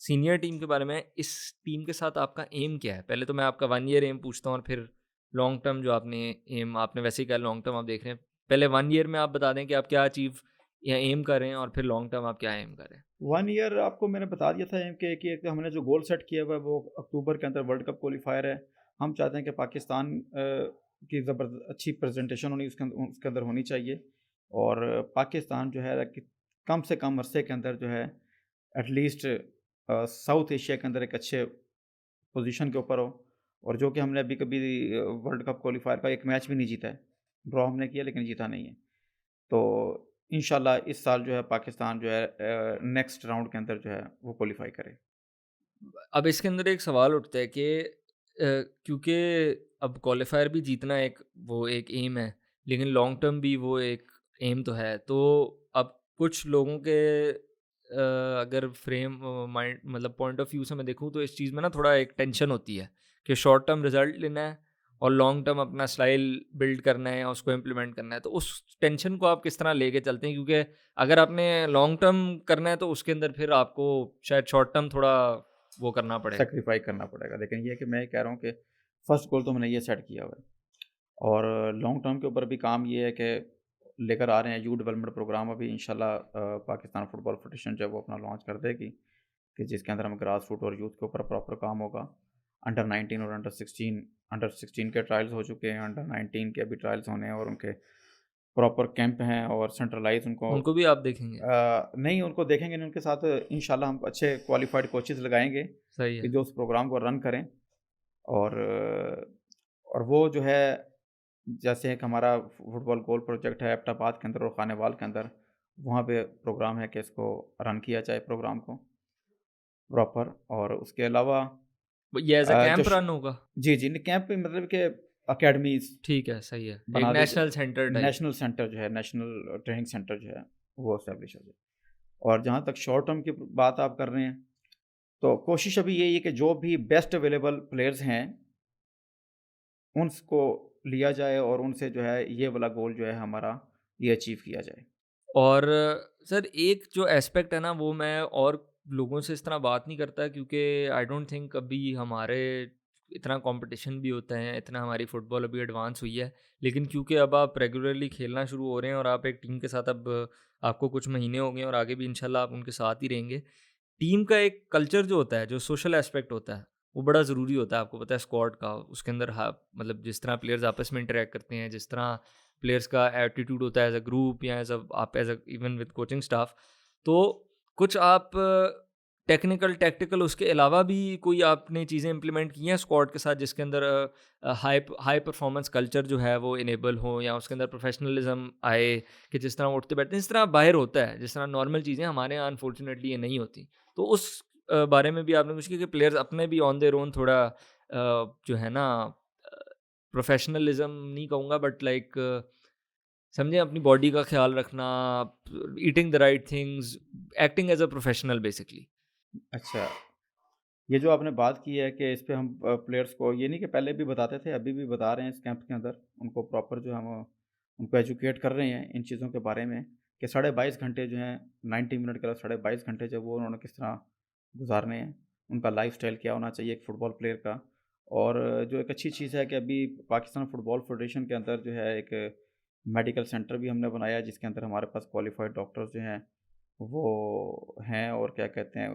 सीनियर टीम के बारे में, इस टीम के साथ आपका एम क्या है? पहले तो मैं आपका 1 ईयर एम पूछता हूँ और फिर लॉन्ग टर्म जो आपने एम, आपने वैसे ही कहा लॉन्ग टर्म आप देख रहे हैं। पहले 1 ईयर में आप बता दें कि आप क्या अचीव या एम कर रहे हैं, और फिर लॉन्ग टर्म आप क्या एम कर रहे हैं? 1 ईयर आपको मैंने बता दिया था एम के कि एक हमने जो गोल सेट किया हुआ है वो अक्टूबर के अंदर वर्ल्ड कप क्वालिफायर है। हम चाहते हैं कि पाकिस्तान की अच्छी प्रेजेंटेशन होनी उसके अंदर होनी चाहिए, और पाकिस्तान जो है कि कम से कम अरसे के अंदर जो है एटलीस्ट साउथ एशिया के अंदर एक अच्छे पोजीशन के ऊपर हो, और जो कि हमने अभी कभी वर्ल्ड कप क्वालिफायर का एक मैच भी नहीं जीता है। ड्रॉ हमने किया लेकिन जीता नहीं है। तो इंशाल्लाह इस साल जो है पाकिस्तान जो है नेक्स्ट राउंड के अंदर जो है वो क्वालिफाई करे। अब इसके अंदर एक सवाल उठता है कि क्योंकि अब क्वालिफायर भी जीतना एक वो एक एम है, लेकिन लॉन्ग टर्म भी वो एक एम तो है। तो अब कुछ लोगों के अगर फ्रेम माइंड मतलब पॉइंट ऑफ व्यू से मैं देखूँ, तो इस चीज़ में ना थोड़ा एक टेंशन होती है कि शॉर्ट टर्म रिजल्ट लेना है और लॉन्ग टर्म अपना स्टाइल बिल्ड करना है या उसको इम्प्लीमेंट करना है। तो उस टेंशन को आप किस तरह लेके चलते हैं? क्योंकि अगर आपने लॉन्ग टर्म करना है तो उसके अंदर फिर आपको शायद शॉर्ट टर्म थोड़ा वो करना पड़ेगा। सेक्रीफाई करना पड़ेगा, लेकिन ये है कि मैं ये कह रहा हूँ कि फर्स्ट गोल तो मैंने ये सेट किया हुआ है, और लॉन्ग टर्म के ऊपर भी काम ये है कि लेकर आ रहे हैं। यूथ डेवलपमेंट प्रोग्राम अभी इंशाल्लाह पाकिस्तान फुटबॉल फेडरेशन जो है वो अपना लॉन्च कर देगी, कि जिसके अंदर हम ग्रास रूट और यूथ के ऊपर प्रॉपर काम होगा। अंडर 19 और अंडर 16 के ट्रायल्स हो चुके हैं, अंडर 19 के अभी ट्रायल्स होने हैं, और उनके प्रॉपर कैंप हैं और सेंट्रलाइज उनको उनको भी आप देखेंगे? नहीं उनको देखेंगे नहीं, उनके साथ इंशाल्लाह हम अच्छे क्वालिफाइड कोचेज़ लगाएंगे सही कि है। जो उस प्रोग्राम को रन करें। और और वो जो है जैसे एक हमारा फुटबॉल गोल प्रोजेक्ट है एबटाबाद के अंदर और खानेवाल के अंदर, वहाँ पे प्रोग्राम है कि इसको रन किया जाए प्रोग्राम को प्रॉपर। और उसके अलावा ये एज़ अ जो कैंप रन होगा? जी जी कैंप में मतलब कि अकेडमीज ठीक है, सही है। एक बना दी, national centre type. National centre जो है, नेशनल ट्रेनिंग सेंटर जो है वो इस्टेब्लिश हो जाए। और जहाँ तक शॉर्ट टर्म की बात आप कर रहे हैं, तो कोशिश अभी यही है कि जो भी बेस्ट अवेलेबल प्लेयर्स हैं उनको लिया जाए, और उनसे जो है ये वाला गोल जो है हमारा ये अचीव किया जाए। और सर एक जो एस्पेक्ट है ना वो मैं और लोगों से इस तरह बात नहीं करता क्योंकि आई डोंट थिंक अभी हमारे इतना कंपटीशन भी होता है, इतना हमारी फुटबॉल अभी एडवांस हुई है। लेकिन क्योंकि अब आप रेगुलरली खेलना शुरू हो रहे हैं और आप एक टीम के साथ अब आपको कुछ महीने हो गए और आगे भी इंशाल्लाह आप उनके साथ ही रहेंगे। टीम का एक कल्चर जो होता है, जो सोशल एस्पेक्ट होता है, वो बड़ा ज़रूरी होता है। आपको पता है स्क्वाड का, उसके अंदर मतलब जिस तरह प्लेयर्स आपस में इंटरैक्ट करते हैं, जिस तरह प्लेयर्स का एटीट्यूड होता है एज अ ग्रुप या एज अ आप as a even with coaching staff. तो कुछ आप टेक्निकल टैक्टिकल उसके अलावा भी कोई आपने चीज़ें इंप्लीमेंट की हैं स्क्वाड के साथ जिसके अंदर हाई हाई परफॉर्मेंस कल्चर जो है वो इनेबल हो या उसके अंदर प्रोफेशनलिज्म आए कि जिस तरह उठते बैठते हैं जिस तरह बाहर होता है, जिस तरह नॉर्मल चीज़ें हमारे यहाँ अनफॉर्चुनेटली ये नहीं होती। तो उस बारे में भी आपने कुछ किया कि प्लेयर्स अपने भी ऑन देयर ओन थोड़ा जो है ना प्रोफेशनलिज्म नहीं कहूँगा बट लाइक समझें अपनी बॉडी का ख्याल रखना, eating the right things, acting as a professional basically. अच्छा, ये जो आपने बात की है कि इस पे हम प्लेयर्स को ये नहीं कि पहले भी बताते थे, अभी भी बता रहे हैं इस कैंप के अंदर, उनको प्रॉपर जो हम उनको एजुकेट कर रहे हैं इन चीज़ों के बारे में कि 22.5 घंटे जो हैं 90 मिनट के 22.5 घंटे जो वो उन्होंने किस तरह गुजारने हैं, उनका लाइफ़स्टाइल क्या होना चाहिए एक फ़ुटबॉल प्लेयर का। और जो एक अच्छी चीज़ है कि अभी पाकिस्तान फुटबॉल फेडरेशन के अंदर जो है एक मेडिकल सेंटर भी हमने बनाया है जिसके अंदर हमारे पास क्वालिफ़ाइड डॉक्टर्स जो हैं वो हैं और क्या कहते हैं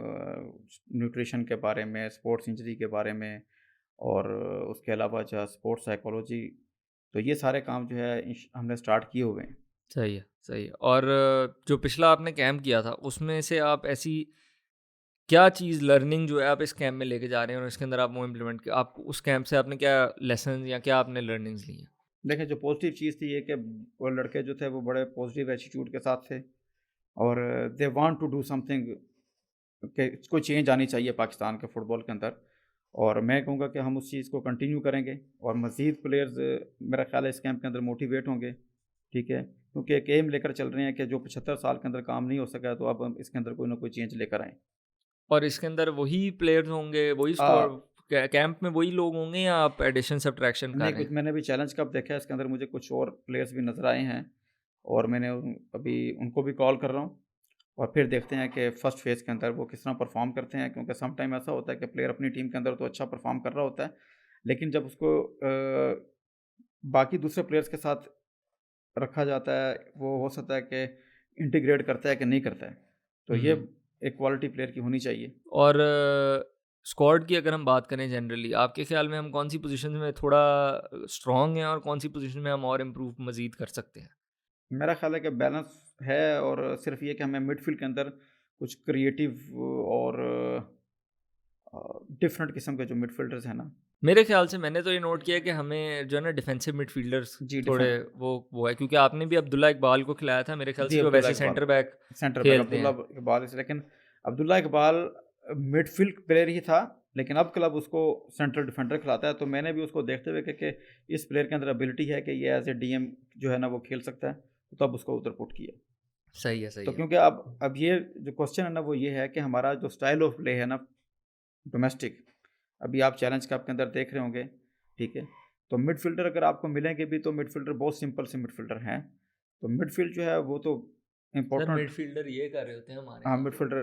न्यूट्रिशन के बारे में, स्पोर्ट्स इंजरी के बारे में और उसके अलावा जो स्पोर्ट्स साइकोलॉजी, तो ये सारे काम जो है हमने स्टार्ट किए हुए हैं। सही है, सही है। और जो पिछला आपने कैंप किया था, उसमें से आप ऐसी क्या चीज़ लर्निंग जो है आप इस कैंप में लेके जा रहे हैं और इसके अंदर आप वो इम्प्लीमेंट आप उस कैंप से आपने क्या लेसन या क्या आपने लर्निंग्स ली हैं? देखिए, जो पॉजिटिव चीज़ थी ये कि वो लड़के जो थे वो बड़े पॉजिटिव एटीट्यूड के साथ थे और they want to do something कि कोई चेंज आनी चाहिए पाकिस्तान के फुटबॉल के अंदर। और मैं कहूँगा कि हम उस चीज़ को कंटिन्यू करेंगे और मज़ीद प्लेयर्स मेरा ख़्याल है इस कैंप के अंदर मोटिवेट होंगे, ठीक है? क्योंकि एक एम लेकर चल रहे हैं कि जो 75 साल के अंदर काम नहीं हो सका है तो अब हम इसके अंदर कोई ना कोई चेंज लेकर आएँ। और इसके अंदर वही प्लेयर्स होंगे, वही अ, स्क्वाड कैंप में वही लोग होंगे या आप एडिशन सब्ट्रैक्शन कर नहीं, रहे कुछ हैं? मैंने अभी चैलेंज कप देखा है इसके अंदर मुझे कुछ और प्लेयर्स भी नज़र आए हैं और मैंने अभी उनको भी कॉल कर रहा हूँ और फिर देखते हैं कि फर्स्ट फेज़ के अंदर वो किस तरह परफ़ॉर्म करते हैं, क्योंकि सम टाइम ऐसा होता है कि प्लेयर अपनी टीम के अंदर तो अच्छा परफ़ॉर्म कर रहा होता है, लेकिन जब उसको बाकी दूसरे प्लेयर्स के साथ रखा जाता है, वो हो सकता है कि इंटीग्रेट करता है कि नहीं करता है। तो ये हुँ। एक क्वालिटी प्लेयर की होनी चाहिए। और स्क्वाड की अगर हम बात करें जनरली, आपके ख़्याल में हम कौन-सी पोज़ीशन में थोड़ा स्ट्रॉन्ग हैं और कौन-सी पोज़ीशन में हम और इम्प्रूव मज़ीद कर सकते हैं? मेरा ख़्याल है कि बैलेंस है और सिर्फ़ ये कि हमें मिडफ़ील्ड के अंदर कुछ क्रिएटिव और डिफरेंट किस्म के जो मिडफ़ील्डर्स हैं ना। मेरे ख़्याल से मैंने तो ये नोट किया है कि हमें जो है ना डिफेंसिव मिडफ़ील्डर्स जी, थोड़े डिफेंस। वो है क्योंकि आपने भी अब्दुल्ला इकबाल को खिलाया था मेरे ख़्याल जी, से वो अब्दुल्ला वैसे Iqbal, centre back centre back खेलते अब्दुल्ला हैं। इकबाल लेकिन अब्दुल्ला इकबाल मिडफ़ील्ड प्लेयर ही था, लेकिन अब क्लब उसको सेंट्रल डिफेंडर खिलाता है, तो मैंने भी उसको देखते हुए कि इस प्लेयर के अंदर एबिलिटी है कि ये एज़ ए डीएम जो है ना वो खेल सकता है, तो तब उसको उधर पुट किया। सही है, सही तो है। क्योंकि अब ये जो क्वेश्चन है ना वो ये है कि हमारा जो स्टाइल ऑफ प्ले है ना डोमेस्टिक, अभी आप चैलेंज कप के अंदर देख रहे होंगे, ठीक है? तो मिडफ़ील्डर अगर आपको मिलेंगे भी तो मिडफ़ील्डर बहुत सिंपल से मिडफ़ील्डर हैं। तो मिडफ़ील्ड जो है वो तो सर इम्पोर्टेंट। मिडफ़ील्डर ये कर रहे होते हैं हमारे हाँ, यहाँ तो। मिडफ़ील्डर।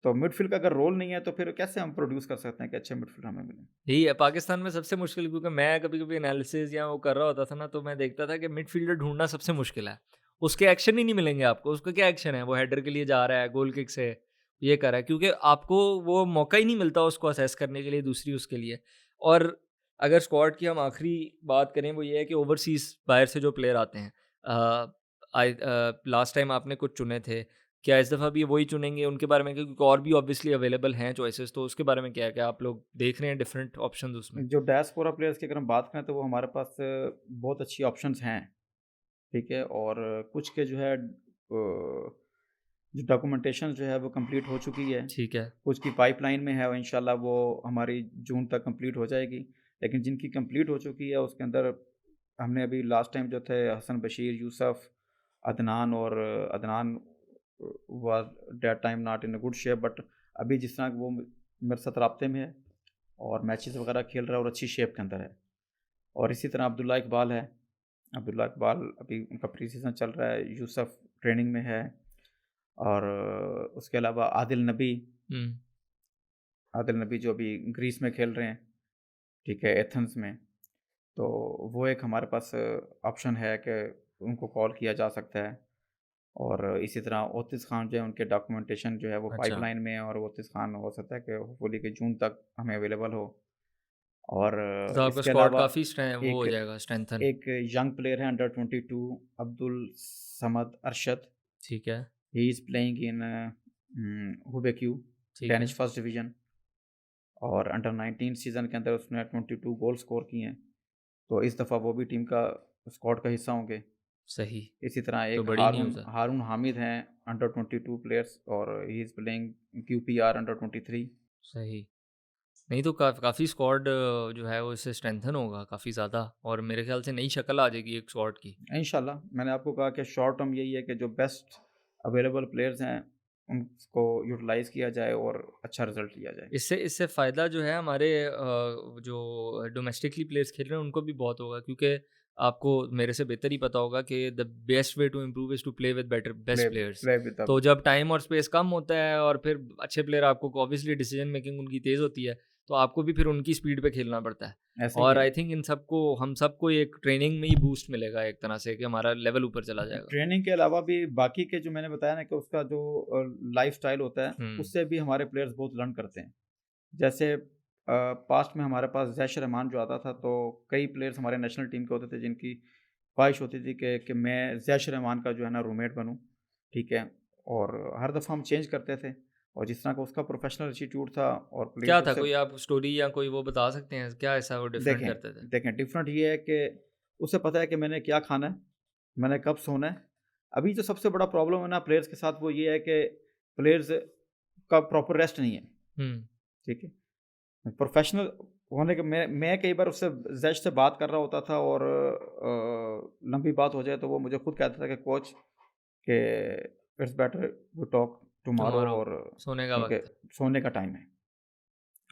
तो मिडफ़ील्ड का अगर रोल नहीं है तो फिर कैसे हम प्रोड्यूस कर सकते हैं कि अच्छे मिडफ़ील्डर हमें मिलें? यही है पाकिस्तान में सबसे मुश्किल क्योंकि मैं कभी-कभी एनालिसिस या वो कर रहा होता था ना तो मैं देखता था कि मिडफ़ील्डर ढूँढना सबसे मुश्किल है। उसके एक्शन ही नहीं मिलेंगे आपको, उसका क्या एक्शन है? वो हेडर के लिए जा रहा है, गोल किक से ये कर रहा है क्योंकि आपको वो मौका ही नहीं मिलता उसको असेस करने के लिए दूसरी उसके लिए। और अगर स्क्वाड की हम आखिरी बात करें वो ये है कि ओवरसीज़ बाहर से जो प्लेयर आते हैं लास्ट टाइम आपने कुछ चुने थे। क्या इस दफ़ा भी वही चुनेंगे उनके बारे में क्योंकि और भी ऑब्वियसली अवेलेबल हैं चॉइसेस तो उसके बारे में क्या है? क्या आप लोग देख रहे हैं डिफरेंट ऑप्शंस उसमें? जो डायस्पोरा प्लेयर्स की अगर हम बात करें तो वो हमारे पास बहुत अच्छी ऑप्शंस हैं, ठीक है? और कुछ के जो है जो डॉक्यूमेंटेशन जो है वो कंप्लीट हो चुकी है। ठीक है। कुछ की पाइपलाइन में है और इंशाल्लाह वो हमारी जून तक कंप्लीट हो जाएगी। लेकिन जिनकी कंप्लीट हो चुकी है उसके अंदर हमने अभी लास्ट टाइम जो थे हसन बशीर, यूसुफ, अदनान और Adnan was that time not in a good shape, but अभी जिस तरह वो मेरे साथ राब्ते में है और मैचेस वगैरह खेल रहा है और अच्छी शेप के अंदर है। और इसी तरह अब्दुल्ला इकबाल है, अब्दुल्ला इकबाल अभी उनका प्री सीज़न चल रहा है, यूसुफ ट्रेनिंग में है, और उसके अलावा हुँ, आदिल नबी जो अभी ग्रीस में खेल रहे हैं, ठीक है, एथेंस में। तो वो एक हमारे पास ऑप्शन है कि उनको कॉल किया जा सकता है। और इसी तरह ओतिस खान जो है, उनके डॉक्यूमेंटेशन जो है वो अच्छा। पाइपलाइन में है, और ओतिस खान हो सकता है कि होपफुली कि जून तक हमें अवेलेबल हो। और तो आपका इसके स्क्वाड अलावा काफ़ी वो हो एक जाएगा स्ट्रेंथन। एक यंग प्लेयर है अंडर 22, अब्दुल समद अरशद। ठीक है, ही इज़ प्लेइंग इन हुबेक्यू, ठीक है। Danish first division. और अंडर 19 सीज़न के अंदर उसने 22 गोल स्कोर किए हैं। तो इस दफ़ा वो भी टीम का स्क्वाड का हिस्सा होंगे। सही, इसी तरह तो एक बड़ी हारून न्यूज़ है। हारून हामिद हैं, अंडर 22 प्लेयर्स, और he is playing QPR under 23। सही। नहीं तो काफ़ी स्क्वाड जो है वो इससे स्ट्रेंथन होगा काफ़ी ज़्यादा और मेरे ख़्याल से नई शक्ल आ जाएगी एक स्क्वाड की। इंशाल्लाह, मैंने आपको कहा कि शॉर्ट टर्म यही है कि जो बेस्ट अवेलेबल प्लेयर्स हैं, उनको यूटिलाइज़ किया जाए और अच्छा रिज़ल्ट लिया जाए। इससे इससे फ़ायदा जो है हमारे जो डोमेस्टिकली प्लेयर्स खेल रहे हैं उनको भी बहुत होगा क्योंकि आपको मेरे से बेहतर ही पता होगा कि the best way to improve is to play with better play best players. Play with the तो जब टाइम और स्पेस कम होता है और फिर अच्छे प्लेयर आपको ऑब्वियसली डिसीजन मेकिंग उनकी तेज़ होती है, तो आपको भी फिर उनकी स्पीड पे खेलना पड़ता है। ऐसे ही और है। आई थिंक इन सबको हम सबको एक ट्रेनिंग में ही बूस्ट मिलेगा एक तरह से कि हमारा लेवल ऊपर चला जाएगा। ट्रेनिंग के अलावा भी बाकी के जो मैंने बताया ना कि उसका जो लाइफ़स्टाइल होता है, हुँ, उससे भी हमारे प्लेयर्स बहुत लर्न करते हैं। जैसे पास्ट में हमारे पास जैश रहमान जो आता था, तो कई प्लेयर्स हमारे नेशनल टीम के होते थे जिनकी ख्वाहिश होती थी कि मैं जैश रहमान का जो है ना रूममेट बनूं, ठीक है। और हर दफ़ा हम चेंज करते थे, और जिस तरह का उसका प्रोफेशनल एटीट्यूड था, और क्या प्लेयर्स था उससे कोई आप स्टोरी या कोई वो बता सकते हैं? क्या ऐसा वो डिफरेंट देखें करते थे? देखें डिफरेंट ये है कि उसे पता है कि मैंने क्या खाना है, मैंने कब सोना है। अभी जो सबसे बड़ा प्रॉब्लम है ना प्लेयर्स के साथ, वो ये है कि प्लेयर्स का प्रॉपर रेस्ट नहीं है, हुँ, ठीक है। प्रोफेशनल होने के मैं कई बार उससे ज़ैश से बात कर रहा होता था, और लंबी बात हो जाए तो वो मुझे खुद कहता था कि कोच, कि it's better we talk tomorrow, tomorrow और सोने का क्योंकि वक़्त है। सोने का टाइम है।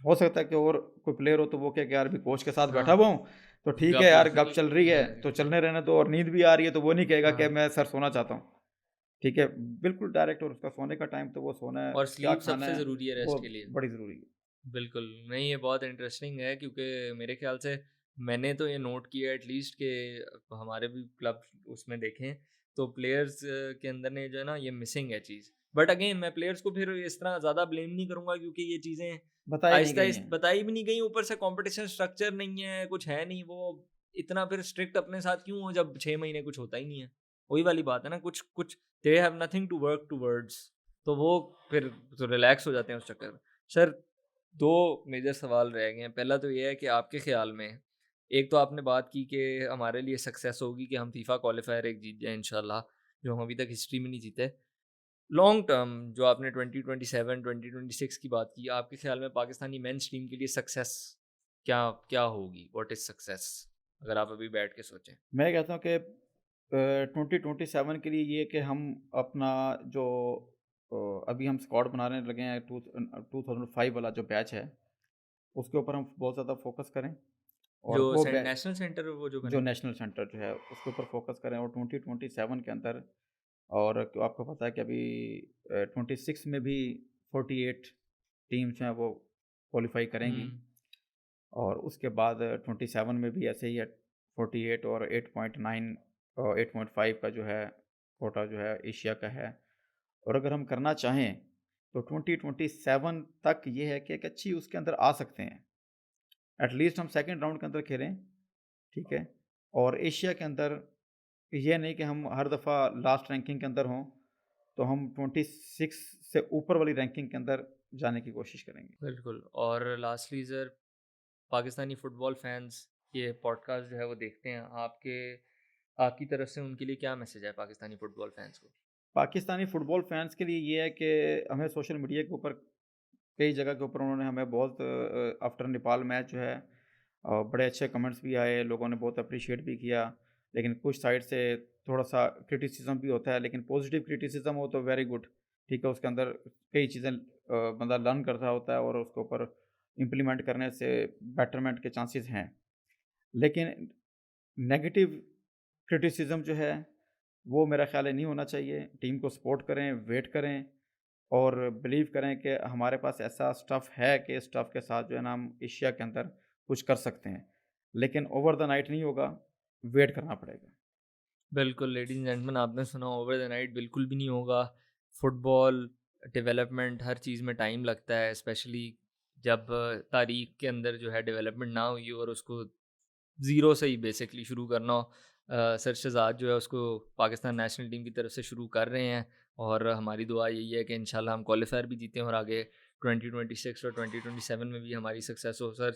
हो सकता है कि और कोई प्लेयर हो तो वो कहे कि यार अभी कोच के साथ बैठा हाँ, हुआ हूँ, तो ठीक है गप यार, गप चल रही है तो हाँ, चलने रहने दो, और नींद भी आ रही है तो वो नहीं कहेगा कि हाँ मैं सर सोना चाहता हूँ। ठीक है, बिल्कुल डायरेक्ट, और उसका सोने का टाइम तो वो सोना है, और क्या स्लीप खाना सबसे है, ज़रूरी है वो रेस्ट के लिए। बड़ी ज़रूरी है। बिल्कुल, नहीं ये बहुत इंटरेस्टिंग है क्योंकि मेरे ख़्याल से मैंने तो ये नोट किया है एटलीस्ट कि हमारे भी क्लब उसमें देखें तो प्लेयर्स के अंदर ने जो है ना ये मिसिंग है चीज़। बट अगेन मैं प्लेयर्स को फिर इस तरह ज़्यादा ब्लेम नहीं करूँगा क्योंकि ये चीज़ें बताई नहीं गई हैं। आहिस्ता-आहिस्ता बताई भी नहीं गई, ऊपर से कॉम्पिटिशन स्ट्रक्चर नहीं है, कुछ है नहीं, वो इतना फिर स्ट्रिक्ट अपने साथ क्यों हो जब 6 महीने कुछ होता ही नहीं है। वही वाली बात है ना, कुछ कुछ they have nothing to work towards, तो वो फिर तो रिलैक्स हो जाते हैं उस चक्कर में। सर 2 मेजर सवाल रह गए हैं। पहला तो ये है कि आपके ख़्याल में एक तो आपने बात की कि हमारे लिए सक्सेस होगी कि हम फीफा क्वालीफायर एक जीत जाएँ इंशाल्लाह, जो हम अभी तक हिस्ट्री में नहीं जीते। लॉन्ग टर्म जो आपने 2027, 2026 की बात की, आपके ख़्याल में पाकिस्तानी मेंस टीम के लिए सक्सेस क्या क्या होगी? What is success? अगर आप अभी बैठ के सोचें। मैं कहता हूँ कि 2027 के लिए ये कि हम अपना जो अभी हम स्क्वाड बनाने लगे हैं, 2005 वाला जो बैच है, उसके ऊपर हम बहुत ज़्यादा फोकस करें। जो और वो बैच नेशनल सेंटर वो जो जो बनेगा? नेशनल सेंटर जो है उसके ऊपर फोकस करें, और 2027 के अंदर, और आपको पता है कि अभी 26 में भी 48 टीम्स हैं वो क्वालिफाई करेंगी। हुँ, और उसके बाद 27 में भी ऐसे ही है, 48 और 8.9 और 8.5 का जो है कोटा जो है एशिया का है। और अगर हम करना चाहें तो 2027 तक ये है कि एक अच्छी उसके अंदर आ सकते हैं। एटलीस्ट हम सेकंड राउंड के अंदर खेलें, ठीक है। और एशिया के अंदर ये नहीं कि हम हर दफ़ा लास्ट रैंकिंग के अंदर हों, तो हम 26 से ऊपर वाली रैंकिंग के अंदर जाने की कोशिश करेंगे। बिल्कुल। और lastly sir Pakistani football fans ये पॉडकास्ट जो है वो देखते हैं, आपकी तरफ से उनके लिए क्या मैसेज है पाकिस्तानी फुटबॉल फैंस को? पाकिस्तानी फ़ुटबॉल फैंस के लिए ये है कि हमें सोशल मीडिया के ऊपर कई जगह के ऊपर उन्होंने हमें बहुत आफ्टर नेपाल मैच जो है बड़े अच्छे कमेंट्स भी आए, लोगों ने बहुत अप्रिशिएट भी किया। लेकिन कुछ साइड से थोड़ा-सा क्रिटिसिज़्म भी होता है, लेकिन पॉजिटिव क्रिटिसिज़्म हो तो वेरी गुड, ठीक है। उसके अंदर कई चीज़ें बंदा लर्न कर रहा होता है, और उसके ऊपर इम्प्लीमेंट करने से बेटरमेंट के चांसेस हैं। लेकिन नेगेटिव क्रिटिसिज्म जो है वो मेरा ख्याल है नहीं होना चाहिए। टीम को सपोर्ट करें, वेट करें और बिलीव करें कि हमारे पास ऐसा स्टफ़ है कि इस स्टफ़ के साथ जो है ना हम एशिया के अंदर कुछ कर सकते हैं। लेकिन ओवर द नाइट नहीं होगा, वेट करना पड़ेगा। बिल्कुल लेडीज़ एंड जेंटलमैन, आपने सुना ओवर द नाइट बिल्कुल भी नहीं होगा। फुटबॉल डेवलपमेंट हर चीज़ में टाइम लगता है, स्पेशली जब तारीख के अंदर जो है डेवलपमेंट ना हुई हो और उसको ज़ीरो से ही बेसिकली शुरू करना हो। सर शहजाद जो है उसको पाकिस्तान नेशनल टीम की तरफ से शुरू कर रहे हैं और हमारी दुआ यही है कि इंशाल्लाह हम क्वालिफायर भी जीतें और आगे 2026 और 2027 में भी हमारी सक्सेस हो। Sir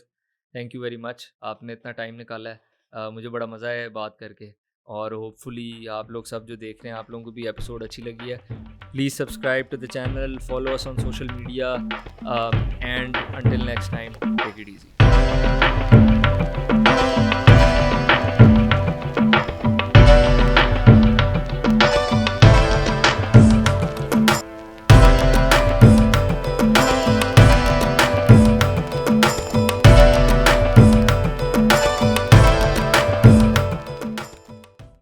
thank you very much, आपने इतना टाइम निकाला है। मुझे बड़ा मज़ा आया है बात करके और होपफुली आप लोग सब जो देख रहे हैं आप लोगों को भी एपिसोड अच्छी लगी है। Please subscribe to the channel, follow us on social media and until next time take it easy.